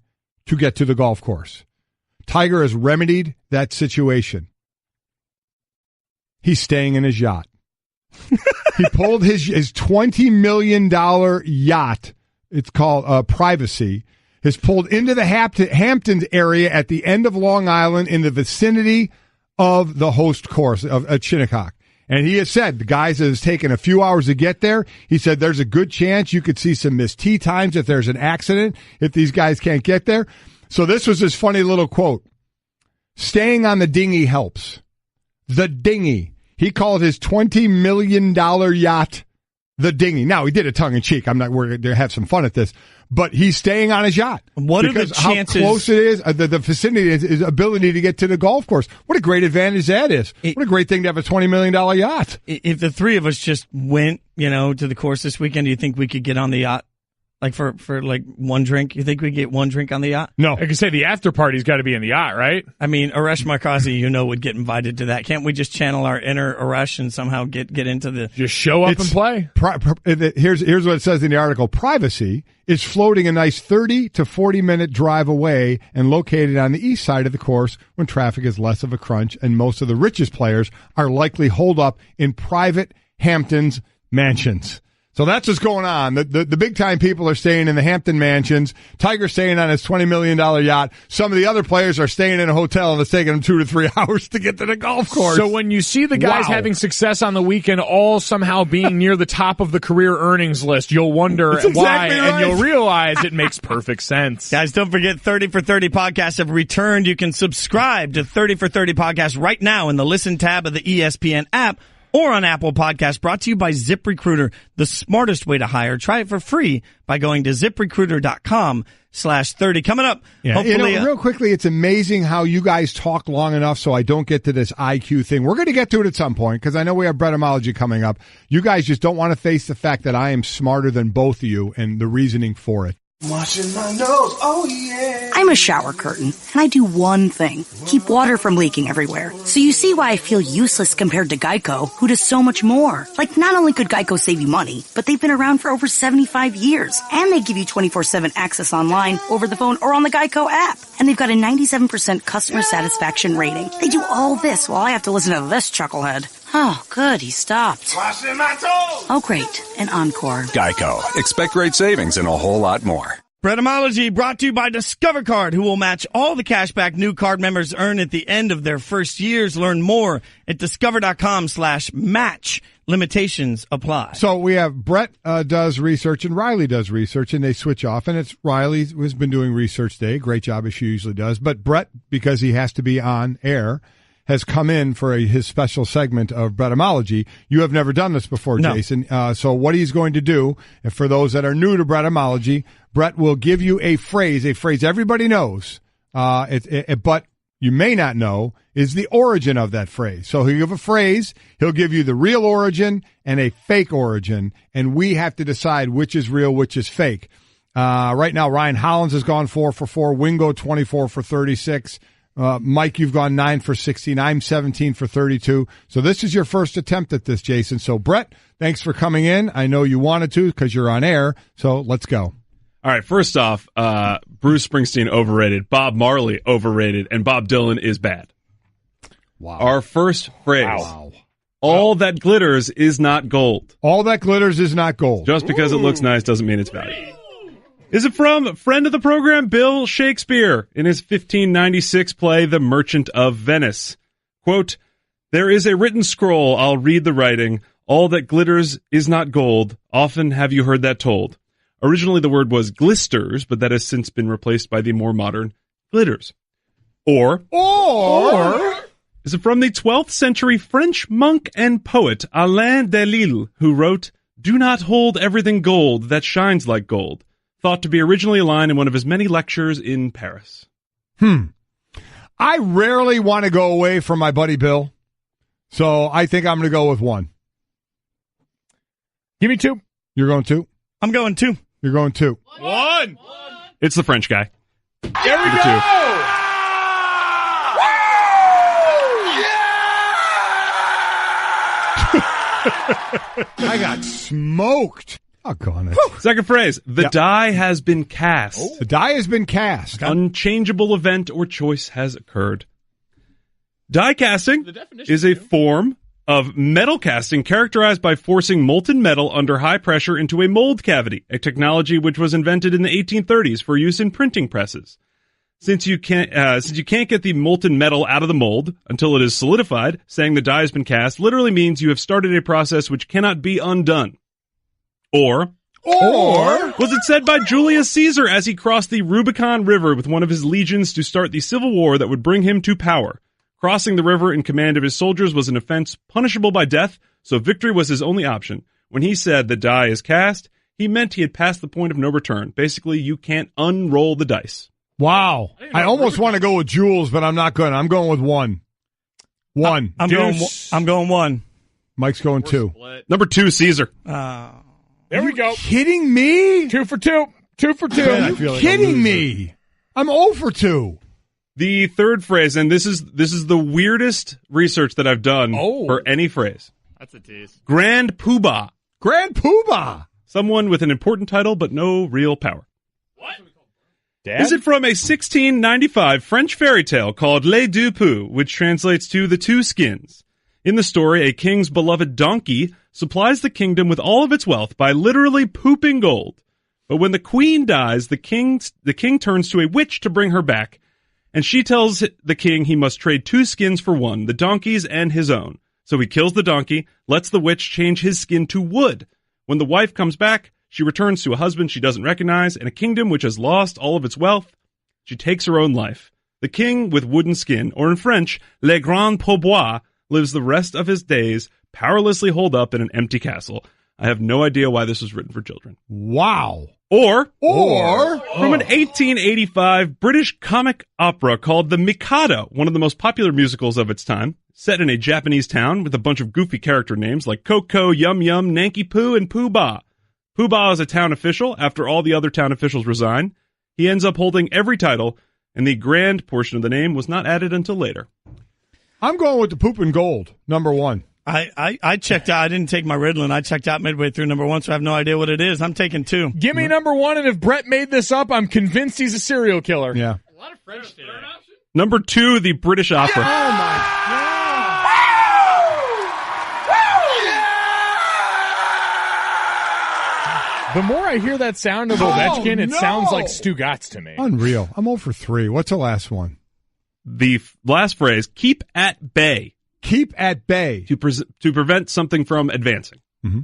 to get to the golf course. Tiger has remedied that situation. He's staying in his yacht. He pulled his $20 million yacht. It's called Privacy. Is pulled into the Hamptons area at the end of Long Island in the vicinity of the host course of Shinnecock. And he has said, the guys, it has taken a few hours to get there. He said there's a good chance you could see some missed tee times if there's an accident, if these guys can't get there. So this was his funny little quote. Staying on the dinghy helps. The dinghy. He called his $20 million yacht the dinghy. Now, he did it tongue-in-cheek. We're going to have some fun at this. But he's staying on his yacht. What are the chances? How close it is, the vicinity is, his ability to get to the golf course. What a great advantage that is. What a great thing to have a $20 million yacht. If the three of us just went, to the course this weekend, do you think we could get on the yacht? Like for one drink? You think we get one drink on the yacht? No. I could say the after party's got to be in the yacht, right? I mean, Arash Markazi, would get invited to that. Can't we just channel our inner Arash and somehow get into the... Just show up and play? Here's what it says in the article. Privacy is floating a nice 30 to 40-minute drive away and located on the east side of the course when traffic is less of a crunch, and most of the richest players are likely holed up in private Hamptons mansions. So that's what's going on. The big-time people are staying in the Hampton mansions. Tiger's staying on his $20 million yacht. Some of the other players are staying in a hotel, and it's taking them 2 to 3 hours to get to the golf course. So when you see the guys having success on the weekend all somehow being near the top of the career earnings list, you'll wonder why, right. And you'll realize it makes perfect sense. Guys, don't forget 30 for 30 podcasts have returned. You can subscribe to 30 for 30 podcasts right now in the Listen tab of the ESPN app, or on Apple Podcasts, brought to you by ZipRecruiter, the smartest way to hire. Try it for free by going to ZipRecruiter.com/30. Coming up, hopefully, real quickly, it's amazing how you guys talk long enough so I don't get to this IQ thing. We're going to get to it at some point because I know we have Bretomology coming up. You guys just don't want to face the fact that I am smarter than both of you and the reasoning for it. Washing my nose, oh yeah. I'm a shower curtain, and I do one thing. Keep water from leaking everywhere. So you see why I feel useless compared to Geico, who does so much more. Like, not only could Geico save you money, but they've been around for over 75 years. And they give you 24/7 access online, over the phone, or on the Geico app. And they've got a 97% customer satisfaction rating. They do all this while I have to listen to this chucklehead. Oh, good, he stopped. Washing my toes. Oh, great, an encore. Geico. Expect great savings and a whole lot more. Bretomology brought to you by Discover Card, who will match all the cash back new card members earn at the end of their first years. Learn more at discover.com/match. Limitations apply. So we have Brett does research and Riley does research, and they switch off. And it's Riley who's been doing research today. Great job as she usually does. But Brett, because he has to be on air, has come in for his special segment of Bretomology. You have never done this before, no. Jason. So what he's going to do, and for those that are new to Bretomology, Brett will give you a phrase everybody knows, but you may not know is the origin of that phrase. So he'll give a phrase, he'll give you the real origin and a fake origin, and we have to decide which is real, which is fake. Right now, Ryan Hollins has gone 4 for 4, Wingo 24 for 36. Mike, you've gone 9 for 16. I'm 17 for 32. So this is your first attempt at this, Jason. So, Brett, thanks for coming in. I know you wanted to because you're on air. So let's go. All right. First off, Bruce Springsteen overrated, Bob Marley overrated, and Bob Dylan is bad. Wow. Our first phrase. Wow. All that glitters is not gold. All that glitters is not gold. Just because it looks nice doesn't mean it's valuable. Is it from friend of the program, Bill Shakespeare, in his 1596 play, The Merchant of Venice? Quote, "There is a written scroll, I'll read the writing. All that glitters is not gold. Often have you heard that told." Originally the word was glisters, but that has since been replaced by the more modern glitters. Or is it from the 12th century French monk and poet Alain Delille, who wrote, "Do not hold everything gold that shines like gold," thought to be originally a line in one of his many lectures in Paris. I rarely want to go away from my buddy Bill, so I think I'm going to go with 1. Give me 2. You're going 2? I'm going 2. You're going 2. 1. It's the French guy. There we go. 2. I got smoked. Oh, on it. Second phrase. The die has been cast. Oh. The die has been cast. Unchangeable event or choice has occurred. Die casting is a form of metal casting characterized by forcing molten metal under high pressure into a mold cavity, a technology which was invented in the 1830s for use in printing presses. Since you can't get the molten metal out of the mold until it is solidified, saying the die has been cast literally means you have started a process which cannot be undone. Or was it said by Julius Caesar as he crossed the Rubicon River with one of his legions to start the civil war that would bring him to power? Crossing the river in command of his soldiers was an offense punishable by death, so victory was his only option. When he said the die is cast, he meant he had passed the point of no return. Basically, you can't unroll the dice. Wow. I almost want to go with Jules, but I'm not going. I'm going with 1. 1. I'm going 1. Mike's going 2. Number 2, Caesar. There we go. Kidding me? 2 for 2. 2 for 2. Man, kidding me? I'm 0 for 2. The third phrase, and this is the weirdest research that I've done for any phrase. That's a tease. Grand Poobah. Grand Poobah. Someone with an important title but no real power. What? Dad? Is it from a 1695 French fairy tale called Les Deux Poux, which translates to The Two Skins? In the story, a king's beloved donkey supplies the kingdom with all of its wealth by literally pooping gold. But when the queen dies, the king turns to a witch to bring her back, and she tells the king he must trade 2 skins for one, the donkey's and his own. So he kills the donkey, lets the witch change his skin to wood. When the wife comes back, she returns to a husband she doesn't recognize and a kingdom which has lost all of its wealth. She takes her own life. The king with wooden skin, or in French, Le Grand Pourboire, lives the rest of his days powerlessly holed up in an empty castle. I have no idea why this was written for children. Wow. Or from an 1885 British comic opera called The Mikado, one of the most popular musicals of its time, set in a Japanese town with a bunch of goofy character names like Coco, Yum Yum, Nanky Poo, and Pooh Bah. Pooh Bah is a town official after all the other town officials resign. He ends up holding every title, and the grand portion of the name was not added until later. I'm going with the poop and gold, number 1. I checked out. I didn't take my Ritalin. I checked out midway through number 1, so I have no idea what it is. I'm taking 2. Give me number 1, and if Brett made this up, I'm convinced he's a serial killer. Yeah. A lot of French today. Number 2, the British opera. Oh, my God. The more I hear that sound of Ovechkin, it sounds like Stugatz to me. Unreal. I'm 0 for 3. What's the last one? The last phrase, keep at bay. Keep at bay. To prevent something from advancing. Mm-hmm.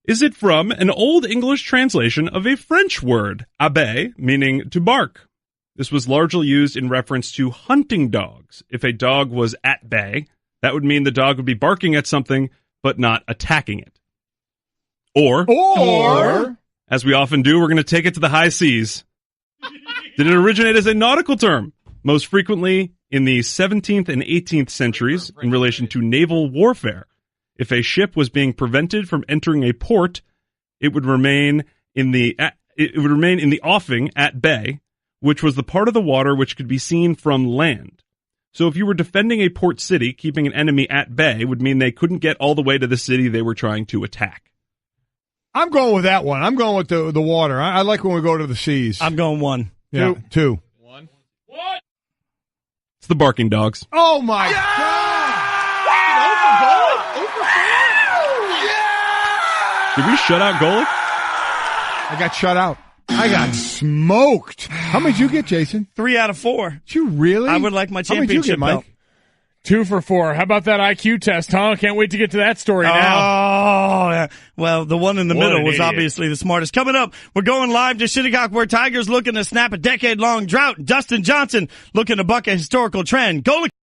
Is it from an Old English translation of a French word, abe, meaning to bark? This was largely used in reference to hunting dogs. If a dog was at bay, that would mean the dog would be barking at something, but not attacking it. Or, as we often do, we're going to take it to the high seas. Did it originate as a nautical term? Most frequently in the 17th and 18th centuries in relation to naval warfare. If a ship was being prevented from entering a port, it would remain in the offing at bay, which was the part of the water which could be seen from land. So if you were defending a port city, keeping an enemy at bay would mean they couldn't get all the way to the city they were trying to attack. I'm going with that one. I'm going with the water. I like when we go to the seas. I'm going 1. Yeah, 2. 1. What? It's the barking dogs. Oh, my God. Did we shut out Golic? I got shut out. I got smoked. How many did you get, Jason? 3 out of 4. Did you really? I would like my championship How many did you get, Mike? belt. 2 for 4. How about that IQ test, huh? Can't wait to get to that story now. Oh, yeah. Well, the one in the middle was idiot. obviously the smartest. Coming up, we're going live to Shinnecock, where Tigers looking to snap a decade-long drought. Dustin Johnson looking to buck a historical trend. Golic